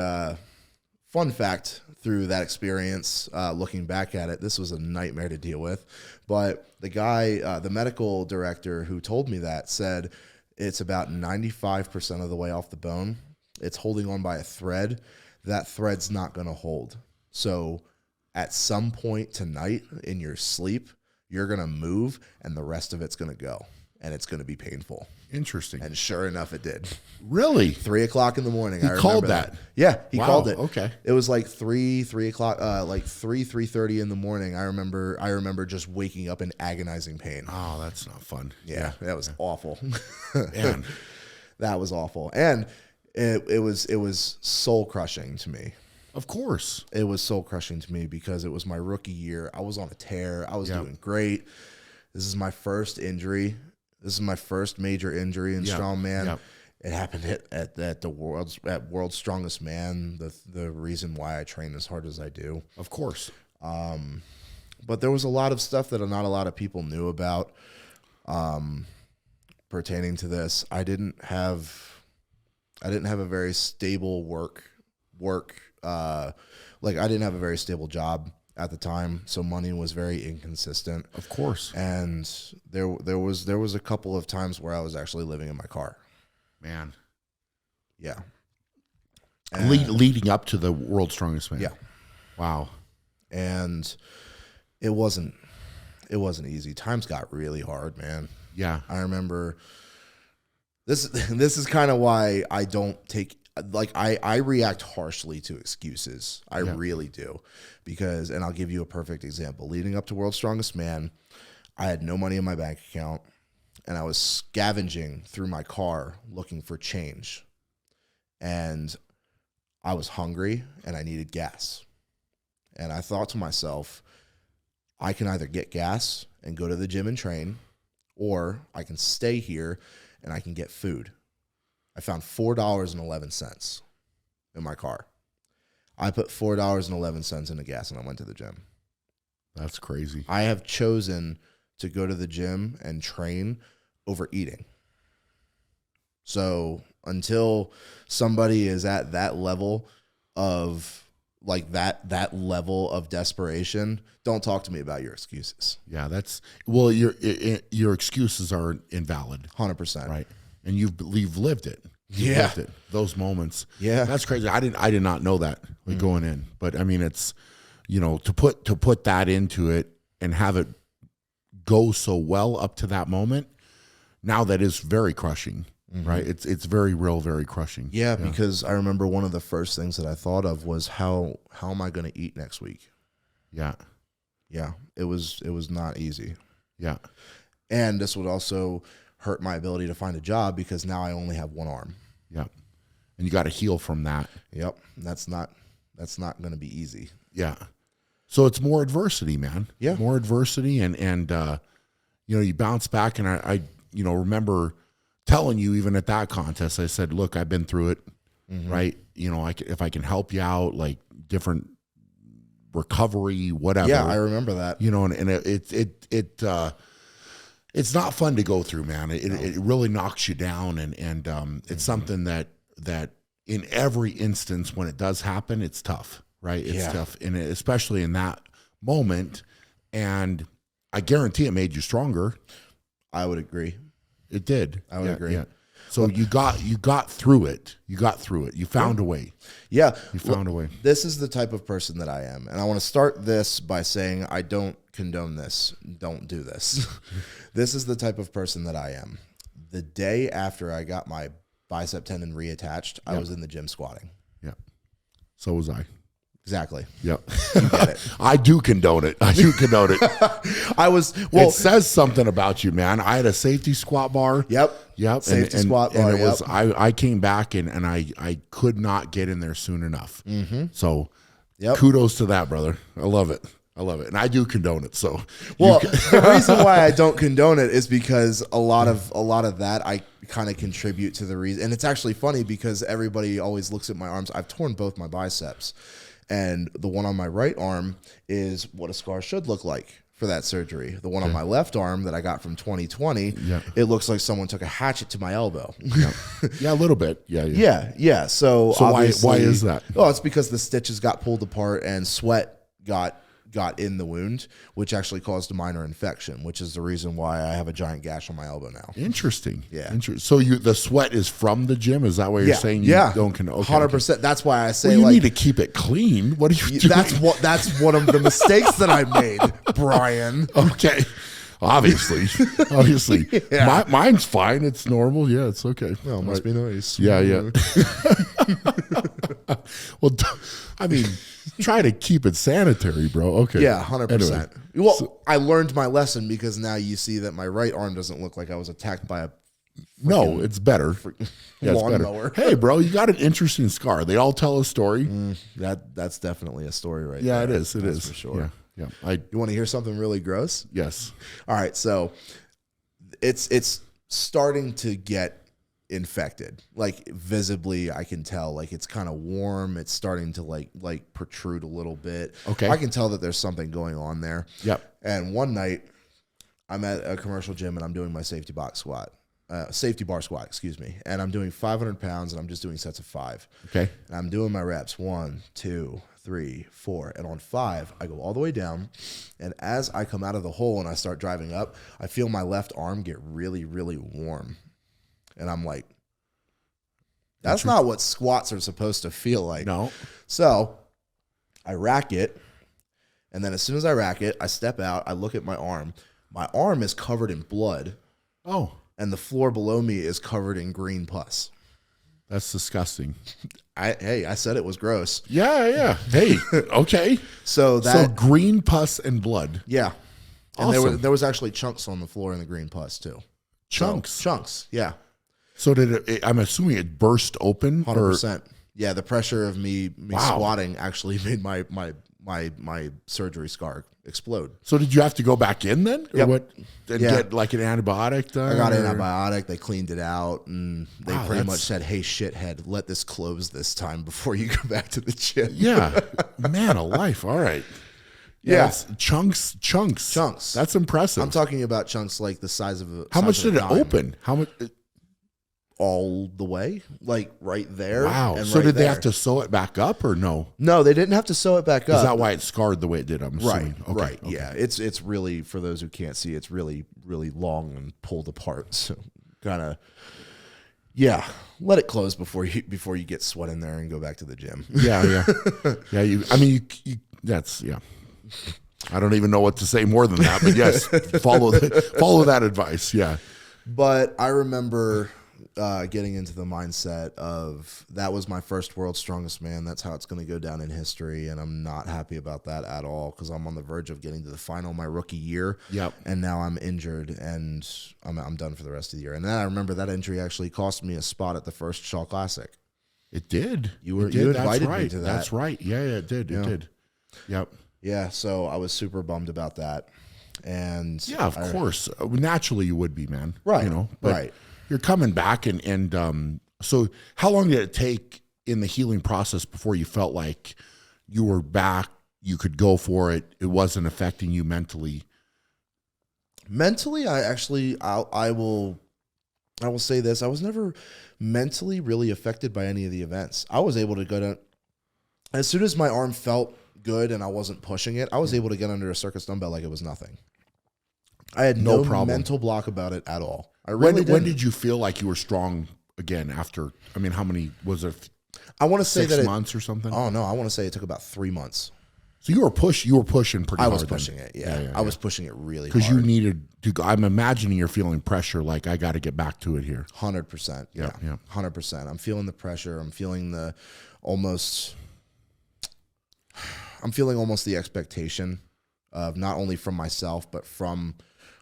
S1: fun fact, through that experience, looking back at it, this was a nightmare to deal with. But the guy, the medical director who told me that, said it's about 95% of the way off the bone. It's holding on by a thread. That thread's not going to hold. So at some point tonight in your sleep, you're going to move and the rest of it's going to go. And it's going to be painful.
S2: Interesting.
S1: And sure enough, it did.
S2: Really?
S1: 3 o'clock in the morning.
S2: He called that.
S1: Yeah, he called it.
S2: Okay.
S1: It was like 3 o'clock, like 3:30 in the morning. I remember just waking up in agonizing pain.
S2: Oh, that's not fun.
S1: Yeah. That was awful.
S2: Man.
S1: That was awful. And it was soul crushing to me.
S2: Of course.
S1: It was soul crushing to me because it was my rookie year. I was on a tear. I was doing great. This is my first injury. This is my first major injury in strongman. Yep. It happened at World's Strongest Man. The reason why I train as hard as I do,
S2: of course.
S1: But there was a lot of stuff that not a lot of people knew about pertaining to this. I didn't have a very stable work. I didn't have a very stable job at the time, so money was very inconsistent.
S2: Of course.
S1: And there was a couple of times where I was actually living in my car.
S2: Man.
S1: Yeah.
S2: Leading up to the World's Strongest Man.
S1: Yeah.
S2: Wow.
S1: And it wasn't easy. Times got really hard, man.
S2: Yeah.
S1: I remember this is kind of why I don't take, like, I react harshly to excuses. I really do. Because, and I'll give you a perfect example. Leading up to World's Strongest Man, I had no money in my bank account, and I was scavenging through my car looking for change. And I was hungry, and I needed gas. And I thought to myself, I can either get gas and go to the gym and train, or I can stay here and I can get food. I found $4.11 in my car. I put $4.11 into gas and I went to the gym.
S2: That's crazy.
S1: I have chosen to go to the gym and train over eating. So until somebody is at that level of like that level of desperation, don't talk to me about your excuses.
S2: Yeah, well, your excuses are invalid.
S1: 100%.
S2: Right. And you've lived it. You've lived it. Those moments.
S1: Yeah.
S2: That's crazy. I did not know that going in. But I mean, it's, to put that into it and have it go so well up to that moment, now that is very crushing. Right. It's very real, very crushing.
S1: Yeah, because I remember one of the first things that I thought of was how am I going to eat next week?
S2: Yeah.
S1: Yeah. It was not easy.
S2: Yeah.
S1: And this would also hurt my ability to find a job because now I only have one arm.
S2: Yeah. And you got to heal from that.
S1: Yep. That's not going to be easy.
S2: Yeah. So it's more adversity, man.
S1: Yeah.
S2: More adversity. And you bounce back. And I remember telling you, even at that contest, I said, look, I've been through it, right? If I can help you out, like different recovery, whatever.
S1: Yeah, I remember that.
S2: And it's not fun to go through, man. It really knocks you down. And it's something that in every instance, when it does happen, it's tough, right? It's tough. And especially in that moment. And I guarantee it made you stronger.
S1: I would agree.
S2: It did.
S1: I would agree. Yeah.
S2: So you got through it. You got through it. You found a way.
S1: Yeah.
S2: You found a way.
S1: This is the type of person that I am. And I want to start this by saying I don't condone this. Don't do this. This is the type of person that I am. The day after I got my bicep tendon reattached, I was in the gym squatting.
S2: Yeah. So was I.
S1: Exactly.
S2: Yep.
S1: You get it.
S2: I do condone it. It says something about you, man. I had a safety squat bar.
S1: Yep. Safety squat bar.
S2: And it was, I came back and I could not get in there soon enough. So kudos to that, brother. I love it. And I do condone it. So,
S1: the reason why I don't condone it is because a lot of that I kind of contribute to the reason. And it's actually funny because everybody always looks at my arms. I've torn both my biceps. And the one on my right arm is what a scar should look like for that surgery. The one on my left arm that I got from 2020, it looks like someone took a hatchet to my elbow.
S2: Yeah, a little bit.
S1: Yeah. So
S2: why is that?
S1: Oh, it's because the stitches got pulled apart and sweat got in the wound, which actually caused a minor infection, which is the reason why I have a giant gash on my elbow now.
S2: Interesting.
S1: Yeah.
S2: So the sweat is from the gym? Is that what you're saying? You don't condone? Okay,
S1: 100%. That's why I say,
S2: well, you need to keep it clean. What are you doing?
S1: That's one of the mistakes that I made, Brian.
S2: Okay. Obviously. Mine's fine. It's normal. Yeah, it's okay.
S1: Well, it must be nice.
S2: Yeah. Well, I mean, try to keep it sanitary, bro. Okay.
S1: Yeah, 100%.
S2: Anyway,
S1: well, I learned my lesson because now you see that my right arm doesn't look like I was attacked by a
S2: it's better.
S1: Lawnmower.
S2: Hey, bro, you got an interesting scar. They all tell a story.
S1: That's definitely a story right there.
S2: Yeah, it is. It is
S1: for sure.
S2: Yeah.
S1: You want to hear something really gross?
S2: Yes.
S1: All right, so it's starting to get infected. Like visibly, I can tell. Like it's kind of warm. It's starting to like protrude a little bit.
S2: Okay.
S1: I can tell that there's something going on there.
S2: Yep.
S1: And one night, I'm at a commercial gym and I'm doing my safety bar squat, and I'm doing 500 pounds and I'm just doing sets of 5.
S2: Okay.
S1: And I'm doing my reps 1, 2, 3, 4, and on 5 I go all the way down, and as I come out of the hole and I start driving up, I feel my left arm get really, really warm, and I'm like, that's not what squats are supposed to feel like.
S2: No.
S1: So I rack it, and then as soon as I rack it, I step out, I look at my arm. My arm is covered in blood.
S2: Oh.
S1: And the floor below me is covered in green pus.
S2: That's disgusting.
S1: I said it was gross.
S2: Yeah. Hey, okay.
S1: So
S2: green pus and blood.
S1: Yeah.
S2: Awesome.
S1: And there was actually chunks on the floor in the green pus too.
S2: Chunks?
S1: Chunks, yeah.
S2: So did it, I'm assuming it burst open?
S1: 100%. Yeah, the pressure of me squatting actually made my surgery scar explode.
S2: So did you have to go back in then? Or
S1: Yep.
S2: what? And get like an antibiotic done?
S1: I got an antibiotic. They cleaned it out, and they pretty much said, hey, shithead, let this close this time before you go back to the gym.
S2: Yeah. Man alive. All right.
S1: Yeah.
S2: Chunks. That's impressive.
S1: I'm talking about chunks like the size of a
S2: How much did it
S1: dime.
S2: open? How much?
S1: all the way, like right there.
S2: Wow.
S1: And
S2: So
S1: right
S2: did they
S1: there.
S2: have to sew it back up or no?
S1: No, they didn't have to sew it back up.
S2: Is that why it scarred the way it did? I'm assuming.
S1: Right, right, yeah. It's really, for those who can't see, it's really, really long and pulled apart. So kind of, yeah. Let it close before you get sweat in there and go back to the gym.
S2: Yeah. That's yeah. I don't even know what to say more than that, but yes, follow that advice. Yeah.
S1: But I remember getting into the mindset of that was my first World's Strongest Man. That's how it's going to go down in history, and I'm not happy about that at all because I'm on the verge of getting to the final my rookie year.
S2: Yep.
S1: And now I'm injured, and I'm done for the rest of the year. And then I remember that injury actually cost me a spot at the first Shaw Classic.
S2: It did.
S1: You invited me to that.
S2: That's right. Yeah, it did. It did. Yep.
S1: Yeah, so I was super bummed about that. And
S2: yeah, of course. Naturally you would be, man.
S1: Right.
S2: You know, but
S1: right.
S2: You're coming back and so how long did it take in the healing process before you felt like you were back, you could go for it, it wasn't affecting you mentally?
S1: Mentally, I will say this. I was never mentally really affected by any of the events. I was able to go to, as soon as my arm felt good and I wasn't pushing it, I was able to get under a circus dumbbell like it was nothing. I had no problem. Mental block about it at all. I really didn't.
S2: When did you feel like you were strong again after, I mean, how many, was it
S1: I want to say
S2: 6 months or something?
S1: Oh no, I want to say it took about 3 months.
S2: So you were pushing pretty hard.
S1: I was pushing it, yeah. I was pushing it really hard.
S2: Because you needed to go, I'm imagining you're feeling pressure, like I got to get back to it here.
S1: 100%, yeah. 100%. I'm feeling the pressure. I'm feeling almost the expectation of not only from myself, but from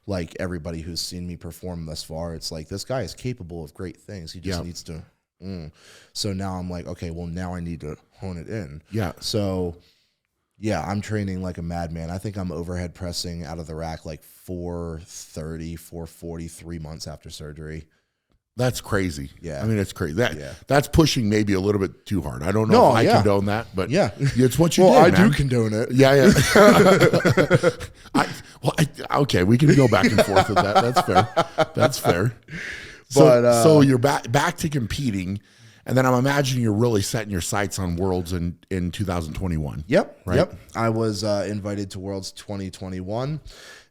S1: like everybody who's seen me perform thus far. It's like, this guy is capable of great things. He just needs to. So now I'm like, okay, well now I need to hone it in.
S2: Yeah.
S1: So yeah, I'm training like a madman. I think I'm overhead pressing out of the rack like 430, 440, 3 months after surgery.
S2: That's crazy.
S1: Yeah.
S2: I mean, it's crazy. That's pushing maybe a little bit too hard. I don't know if I condone that, but yeah, it's what you
S1: did,
S2: I
S1: do condone it.
S2: Yeah. Okay, we can go back and forth with that. That's fair. So you're back to competing, and then I'm imagining you're really setting your sights on Worlds in 2021.
S1: Yep.
S2: Right?
S1: Yep. I was invited to Worlds 2021.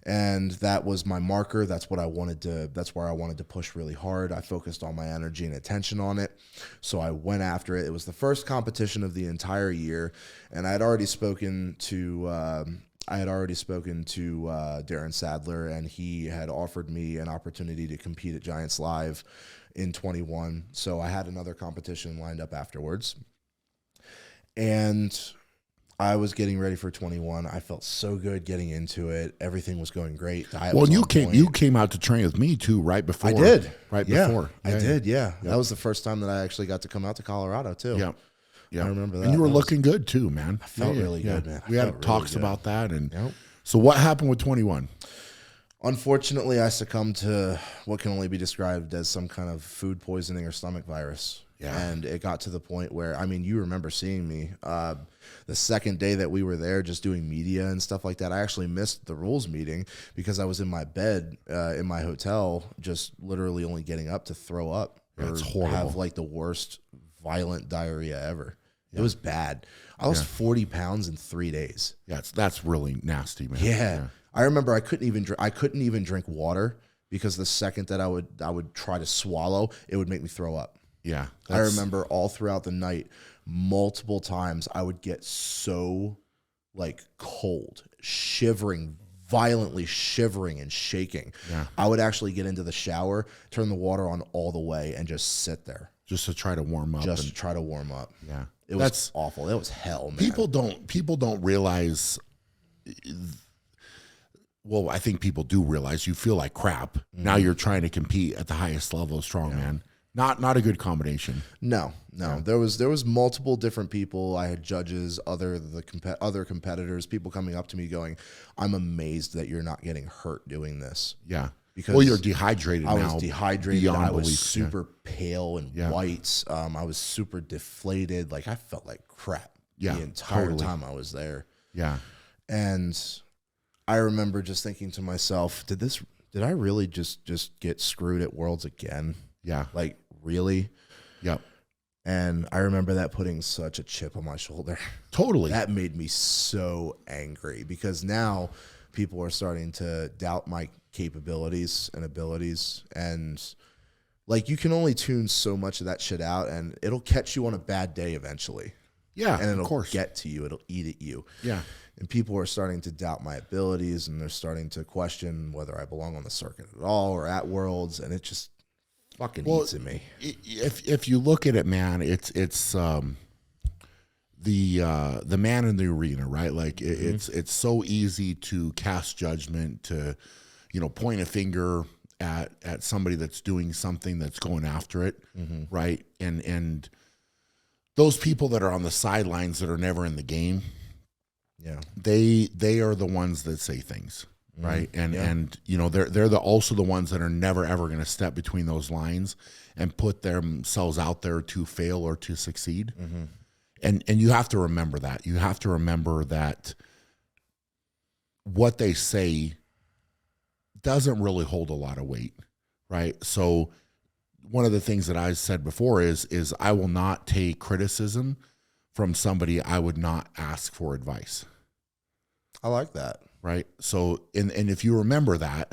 S1: And that was my marker. That's where I wanted to push really hard. I focused all my energy and attention on it. So I went after it. It was the first competition of the entire year. And I had already spoken to Darren Sadler, and he had offered me an opportunity to compete at Giants Live in 21. So I had another competition lined up afterwards. And I was getting ready for 21. I felt so good getting into it. Everything was going great.
S2: You came out to train with me too, right before.
S1: I did.
S2: Before.
S1: I did. Yeah. That was the first time that I actually got to come out to Colorado too.
S2: Yeah. Yeah.
S1: I remember that.
S2: And you were looking good too, man.
S1: I felt really good, man.
S2: We had talks about that. And so what happened with 21?
S1: Unfortunately, I succumbed to what can only be described as some kind of food poisoning or stomach virus. Yeah. And it got to the point where, I mean, you remember seeing me the second day that we were there just doing media and stuff like that. I actually missed the rules meeting because I was in my bed in my hotel, just literally only getting up to throw up.
S2: That's
S1: or
S2: horrible.
S1: have like the worst violent diarrhea ever. It was bad. I lost 40 pounds in 3 days.
S2: Yeah, that's really nasty, man.
S1: Yeah. I remember I couldn't even drink water because the second that I would try to swallow, it would make me throw up.
S2: Yeah.
S1: I remember all throughout the night, multiple times I would get so like cold, violently shivering and shaking.
S2: Yeah.
S1: I would actually get into the shower, turn the water on all the way, and just sit there.
S2: Just to try to warm up.
S1: Yeah. It was awful. It was hell, man.
S2: People don't realize. Well, I think people do realize you feel like crap. Mm-hmm. Now you're trying to compete at the highest level of strongman. Not a good combination.
S1: No. There was multiple different people. I had judges, other competitors, people coming up to me going, "I'm amazed that you're not getting hurt doing this."
S2: Yeah.
S1: Because
S2: you're dehydrated now.
S1: I was dehydrated. I was
S2: belief.
S1: super pale and white. I was super deflated. Like I felt like crap the entire time I was there.
S2: Yeah.
S1: And I remember just thinking to myself, did I really just get screwed at Worlds again?
S2: Yeah.
S1: Like really?
S2: Yep.
S1: And I remember that putting such a chip on my shoulder.
S2: Totally.
S1: That made me so angry because now people are starting to doubt my capabilities and abilities. And like, you can only tune so much of that shit out, and it'll catch you on a bad day eventually.
S2: Yeah,
S1: And it'll
S2: of course.
S1: get to you. It'll eat at you.
S2: Yeah.
S1: And people are starting to doubt my abilities, and they're starting to question whether I belong on the circuit at all or at Worlds, and it just fucking eats at me.
S2: If you look at it, man, it's the man in the arena, right? Like it's so easy to cast judgment, to point a finger at somebody that's doing something, that's going after it, right? And those people that are on the sidelines that are never in the game,
S1: yeah,
S2: they are the ones that say things, right? And they're also the ones that are never ever going to step between those lines and put themselves out there to fail or to succeed. And you have to remember that. You have to remember that what they say doesn't really hold a lot of weight, right? So one of the things that I said before is I will not take criticism from somebody I would not ask for advice.
S1: I like that.
S2: Right. So, and if you remember that,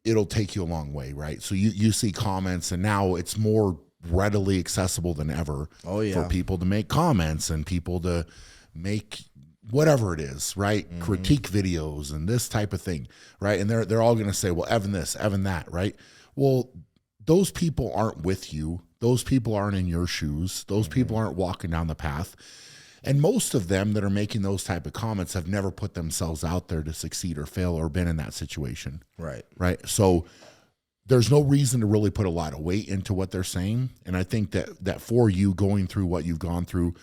S2: it'll take you a long way. Right. So you see comments, and now it's more readily accessible than ever for people to make comments and people to make whatever it is, right? Critique videos and this type of thing. Right. And they're all going to say, well, Evan this, Evan that. Right. Well, those people aren't with you. Those people aren't in your shoes. Those people aren't walking down the path. And most of them that are making those type of comments have never put themselves out there to succeed or fail or been in that situation.
S1: Right.
S2: Right. So there's no reason to really put a lot of weight into what they're saying. And I think that for you going through what you've gone through,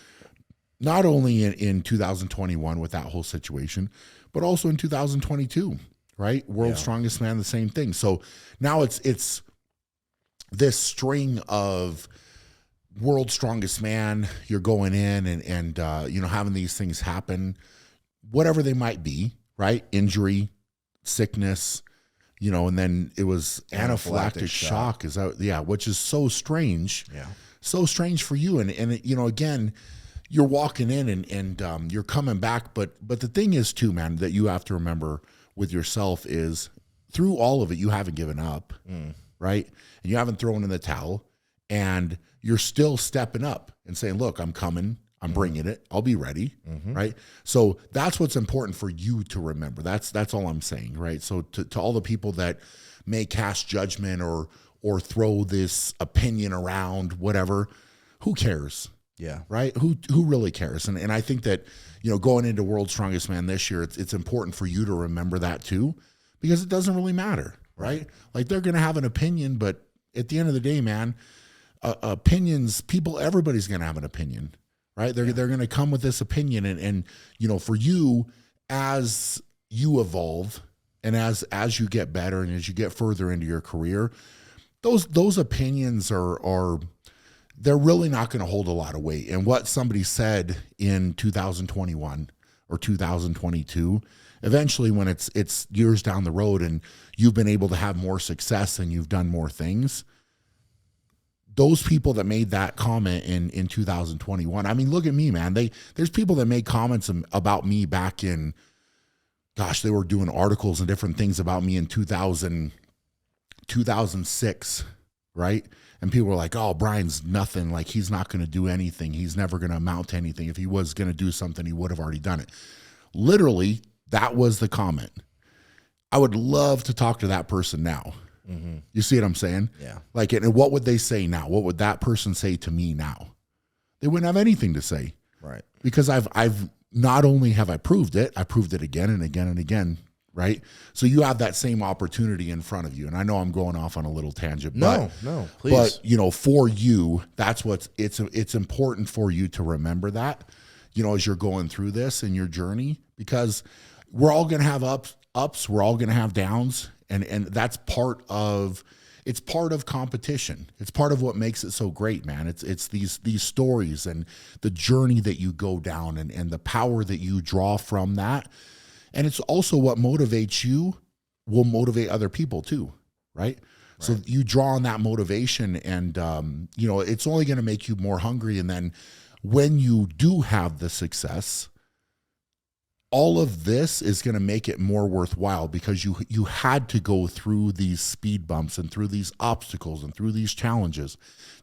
S2: not only in 2021 with that whole situation, but also in 2022, right? World's Strongest Man, the same thing. So now it's this string of World's Strongest Man, you're going in and having these things happen, whatever they might be, right? Injury, sickness, and then it was anaphylactic shock. Is that, which is so strange. Yeah. So strange for you. And again, you're walking in and you're coming back. But the thing is too, man, that you have to remember with yourself is through all of it, you haven't given up, right? And you haven't thrown in the towel, and you're still stepping up and saying, look, I'm coming. I'm bringing it. I'll be ready, right? So that's what's important for you to remember. That's all I'm saying, right? So to all the people that may cast judgment or throw this opinion around, whatever, who cares?
S1: Yeah.
S2: Right? Who really cares? And I think that, going into World's Strongest Man this year, it's important for you to remember that too, because it doesn't really matter, right? Like, they're going to have an opinion, but at the end of the day, man, opinions, everybody's going to have an opinion, right? They're going to come with this opinion. And for you, as you evolve and as you get better and as you get further into your career, those opinions they're really not going to hold a lot of weight. And what somebody said in 2021 or 2022, eventually when it's years down the road and you've been able to have more success and you've done more things, those people that made that comment in 2021, I mean, look at me, man. There's people that made comments about me back in, they were doing articles and different things about me in 2006, right? And people were like, oh, Brian's nothing. Like, he's not going to do anything. He's never going to amount to anything. If he was going to do something, he would have already done it. Literally, that was the comment. I would love to talk to that person now. You see what I'm saying?
S1: Yeah.
S2: Like, and what would they say now? What would that person say to me now? They wouldn't have anything to say.
S1: Right.
S2: Because I've not only have I proved it again and again and again, right? So you have that same opportunity in front of you. And I know I'm going off on a little tangent.
S1: No, please.
S2: But, for you, that's it's important for you to remember that, as you're going through this in your journey, because we're all going to have ups, we're all going to have downs. And that's part of competition. It's part of what makes it so great, man. It's these stories and the journey that you go down and the power that you draw from that. And it's also what motivates you will motivate other people too, right? So you draw on that motivation, and you know, it's only going to make you more hungry. And then when you do have the success, all of this is going to make it more worthwhile, because you had to go through these speed bumps and through these obstacles and through these challenges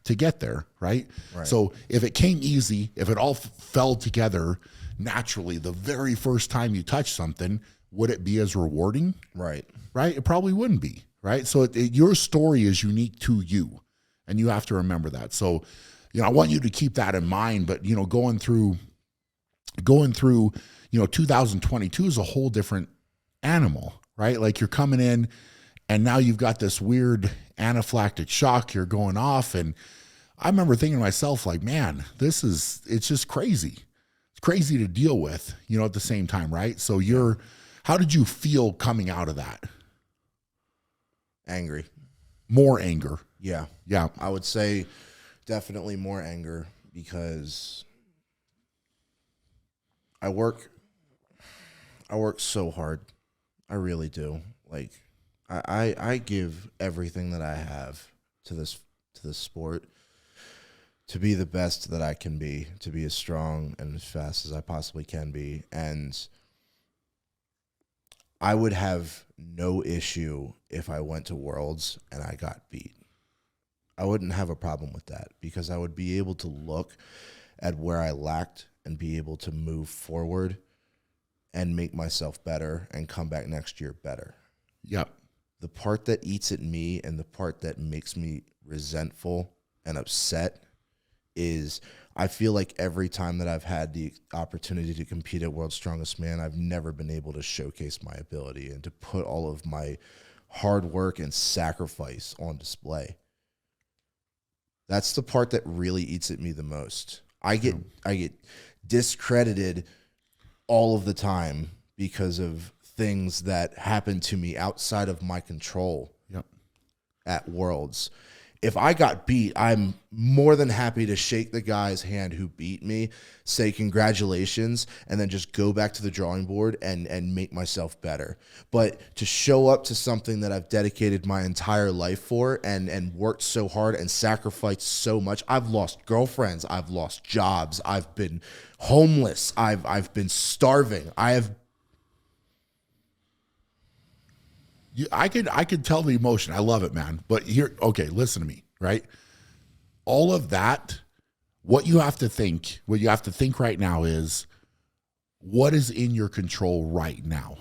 S2: to get there, right? So if it came easy, if it all fell together naturally the very first time you touch something, would it be as rewarding? Right? It probably wouldn't be, right? So your story is unique to you, and you have to remember that. So, you know, I want you to keep that in mind. But, you know, going through, you know, 2022 is a whole different animal, right? Like, you're coming in and now you've got this weird anaphylactic shock. You're going off. And I remember thinking to myself, like, man, it's just crazy. It's crazy to deal with, you know, at the same time, right? So how did you feel coming out of that?
S1: Angry.
S2: More anger.
S1: Yeah.
S2: Yeah.
S1: I would say definitely more anger, because I work so hard. I really do. Like, I give everything that I have to this sport, to be the best that I can be, to be as strong and as fast as I possibly can be. And I would have no issue if I went to Worlds and I got beat. I wouldn't have a problem with that, because I would be able to look at where I lacked and be able to move forward and make myself better and come back next year better.
S2: Yep.
S1: The part that eats at me and the part that makes me resentful and upset is I feel like every time that I've had the opportunity to compete at World's Strongest Man, I've never been able to showcase my ability and to put all of my hard work and sacrifice on display. That's the part that really eats at me the most. I get discredited all of the time because of things that happen to me outside of my control.
S2: Yep.
S1: At Worlds. If I got beat, I'm more than happy to shake the guy's hand who beat me, say congratulations, and then just go back to the drawing board and make myself better. But to show up to something that I've dedicated my entire life for and worked so hard and sacrificed so much, I've lost girlfriends, I've lost jobs, I've been homeless, I've been starving,
S2: I could tell the emotion. I love it, man. But here, okay, listen to me, right? All of that, what you have to think right now is, what is in your control right now?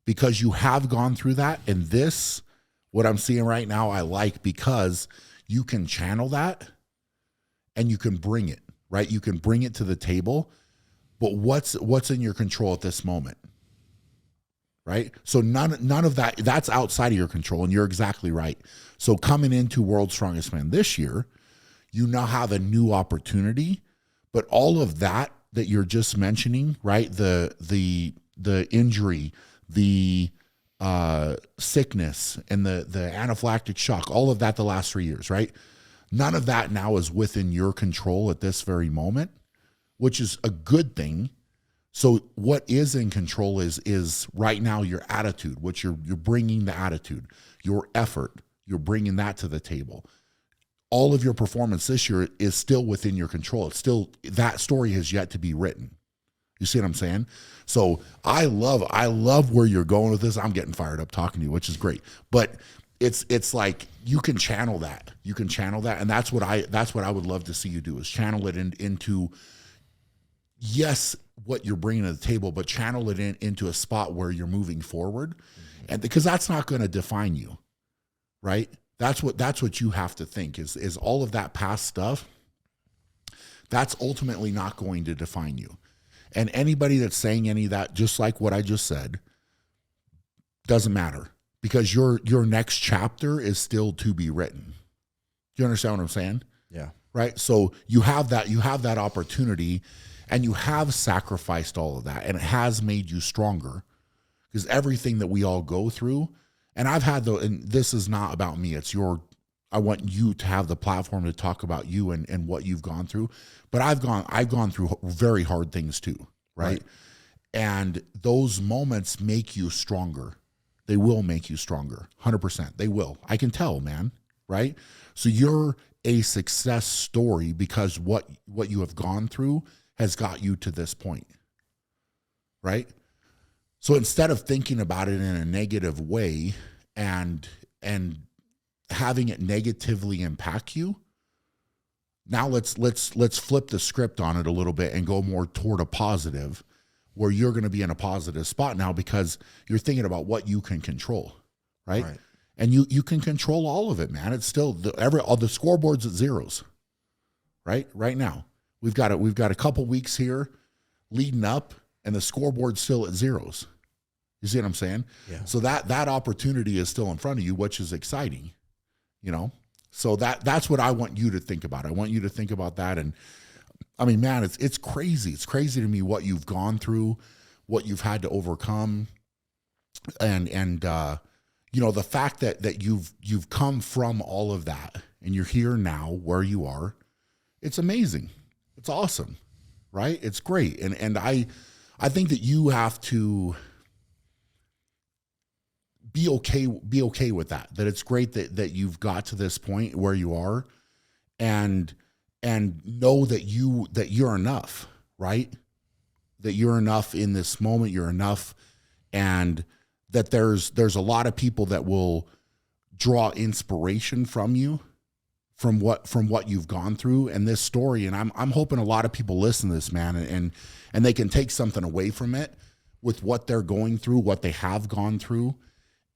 S2: Because you have gone through that, and this, what I'm seeing right now, I like, because you can channel that and you can bring it, right? You can bring it to the table. But what's in your control at this moment? Right? So none of that's outside of your control, and you're exactly right. So coming into World's Strongest Man this year, you now have a new opportunity, but all of that you're just mentioning, right? The injury, the sickness, and the anaphylactic shock, all of that the last 3 years, right? None of that now is within your control at this very moment, which is a good thing. So what is in control is right now your attitude, which you're bringing the attitude, your effort, you're bringing that to the table. All of your performance this year is still within your control. It's still, that story has yet to be written. You see what I'm saying? So I love where you're going with this. I'm getting fired up talking to you, which is great. But it's like you can channel that. You can channel that, and that's what I would love to see you do, is channel it into, yes, what you're bringing to the table, but channel it into a spot where you're moving forward. And because that's not going to define you, right? That's what you have to think is all of that past stuff. That's ultimately not going to define you. And anybody that's saying any of that, just like what I just said, doesn't matter, because your next chapter is still to be written. Do you understand what I'm saying?
S1: Yeah.
S2: Right. So you have that opportunity. And you have sacrificed all of that, and it has made you stronger, because everything that we all go through, and I've had and this is not about me, I want you to have the platform to talk about you and what you've gone through, but I've gone through very hard things too, right? And those moments make you stronger. They will make you stronger. 100%. They will. I can tell, man. Right? So you're a success story because what you have gone through has got you to this point. Right? So instead of thinking about it in a negative way and having it negatively impact you, now let's flip the script on it a little bit and go more toward a positive, where you're going to be in a positive spot now because you're thinking about what you can control, right? And you can control all of it, man. It's still all the scoreboard's at zeros, right? Right now, we've got a couple weeks here leading up, and the scoreboard's still at zeros. You see what I'm saying?
S1: Yeah.
S2: So that opportunity is still in front of you, which is exciting, you know. So that's what I want you to think about. I want you to think about that. And I mean, man, it's crazy. It's crazy to me what you've gone through, what you've had to overcome, and you know, the fact that you've come from all of that and you're here now where you are. It's amazing. It's awesome, right? It's great. And I think that you have to be okay with that it's great that you've got to this point where you are, and know that you're enough, right? That you're enough in this moment, you're enough, and that there's a lot of people that will draw inspiration from you, from what you've gone through and this story. And I'm hoping a lot of people listen to this, man, and they can take something away from it with what they're going through, what they have gone through.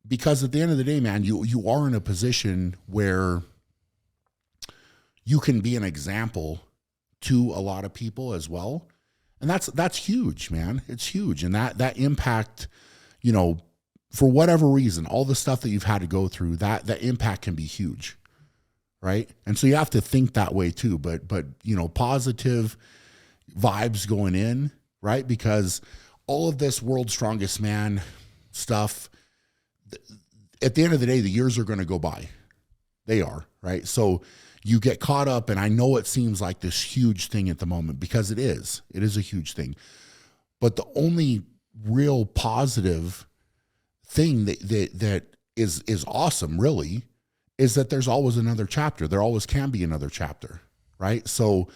S2: Because at the end of the day, man, you are in a position where you can be an example to a lot of people as well. And that's huge, man. It's huge. And that impact, you know, for whatever reason, all the stuff that you've had to go through, that impact can be huge, right? And so you have to think that way too. But you know, positive vibes going in, right? Because all of this World's Strongest Man stuff, at the end of the day, the years are going to go by. They are, right? So you get caught up, and I know it seems like this huge thing at the moment, because it is a huge thing. But the only real positive thing that is awesome, really, is that there's always another chapter. There always can be another chapter, right? So,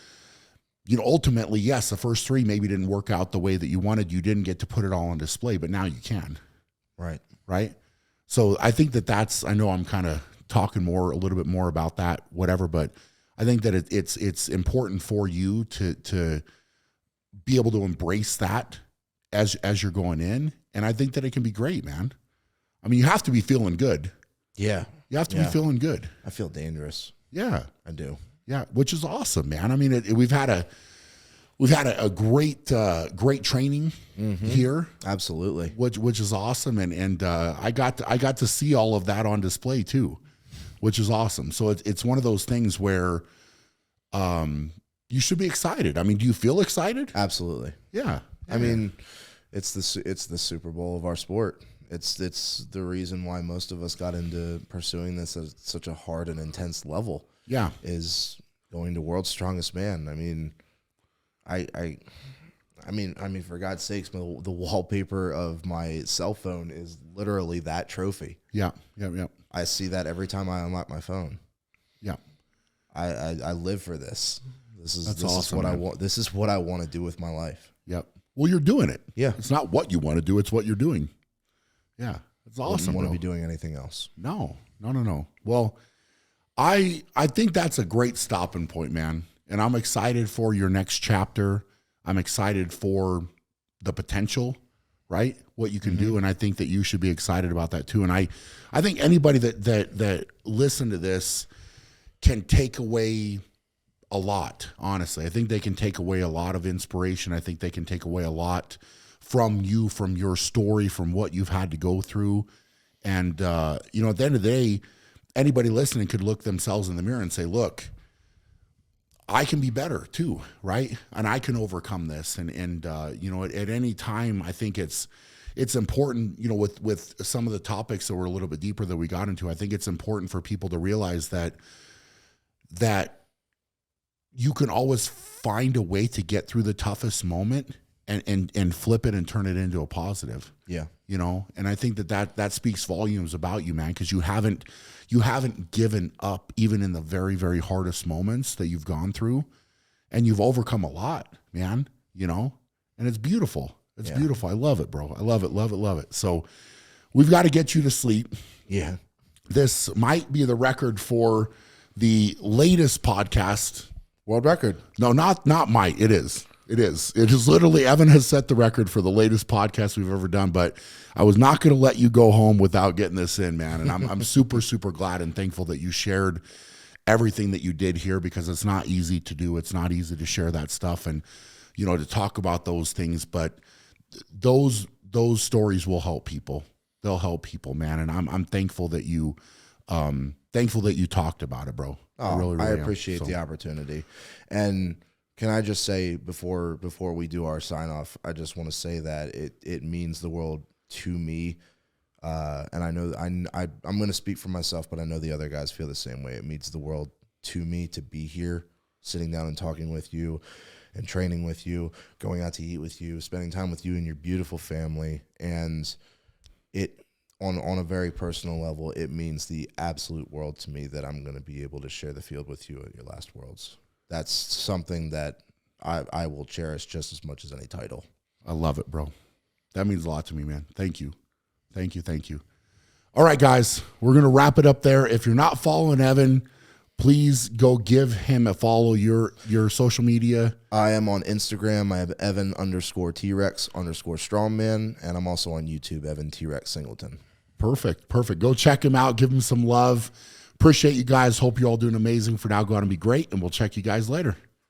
S2: you know, ultimately, yes, the first three maybe didn't work out the way that you wanted. You didn't get to put it all on display, but now you can. Right. So I think I know I'm kind of talking a little bit more about that, whatever, but I think that it's important for you to be able to embrace that as you're going in. And I think that it can be great, man. I mean, you have to be feeling good.
S1: Yeah.
S2: You have to be feeling good.
S1: I feel dangerous.
S2: Yeah.
S1: I do.
S2: Yeah. Which is awesome, man. I mean, we've had a great training here.
S1: Absolutely.
S2: Which is awesome. And I got to see all of that on display too, which is awesome. So it's one of those things where you should be excited. I mean, do you feel excited?
S1: Absolutely.
S2: Yeah.
S1: I mean, it's the Super Bowl of our sport. It's the reason why most of us got into pursuing this at such a hard and intense level.
S2: Yeah.
S1: Is going to World's Strongest Man. I mean, I mean, for God's sakes, the wallpaper of my cell phone is literally that trophy.
S2: Yeah.
S1: I see that every time I unlock my phone.
S2: Yeah.
S1: I live for this. This is
S2: awesome,
S1: what
S2: man.
S1: I want. This is what I want to do with my life.
S2: Yep. Well, you're doing it.
S1: Yeah.
S2: It's not what you want to do. It's what you're doing. Yeah. It's awesome.
S1: I wouldn't want to be doing anything else.
S2: No. Well, I think that's a great stopping point, man. And I'm excited for your next chapter. I'm excited for the potential, right? What you can do. And I think that you should be excited about that too. And I think anybody that listen to this can take away a lot, honestly. I think they can take away a lot of inspiration. I think they can take away a lot from you, from your story, from what you've had to go through. And, you know, at the end of the day, anybody listening could look themselves in the mirror and say, look, I can be better too, right? And I can overcome this. And you know, at any time, I think it's important, you know, with some of the topics that were a little bit deeper that we got into, I think it's important for people to realize that you can always find a way to get through the toughest moment and flip it and turn it into a positive.
S1: Yeah.
S2: You know, and I think that speaks volumes about you, man, because you haven't given up even in the very, very hardest moments that you've gone through, and you've overcome a lot, man, you know, and it's beautiful. It's beautiful. I love it, bro. I love it, love it, love it. So we've got to get you to sleep.
S1: Yeah.
S2: This might be the record for the latest podcast.
S1: World record.
S2: No, not might. It is. It is. It is literally, Evan has set the record for the latest podcast we've ever done, but I was not going to let you go home without getting this in, man. And I'm super, super glad and thankful that you shared everything that you did here, because it's not easy to do. It's not easy to share that stuff and, you know, to talk about those things, but those stories will help people. They'll help people, man. And I'm thankful that you talked about it, bro.
S1: Oh, I appreciate the opportunity. And can I just say before we do our sign off, I just want to say that it means the world to me. And I know I'm going to speak for myself, but I know the other guys feel the same way. It means the world to me to be here, sitting down and talking with you and training with you, going out to eat with you, spending time with you and your beautiful family. And it, on a very personal level, it means the absolute world to me that I'm going to be able to share the field with you at your last Worlds. That's something that I will cherish just as much as any title.
S2: I love it, bro. That means a lot to me, man. Thank you. Thank you. Thank you. All right, guys, we're going to wrap it up there. If you're not following Evan, please go give him a follow. Your social media.
S1: I am on Instagram. I have Evan_T-Rex_strongman, and I'm also on YouTube, Evan T-Rex Singleton.
S2: Perfect. Go check him out. Give him some love. Appreciate you guys. Hope you all doing amazing. For now, go out and be great, and we'll check you guys later.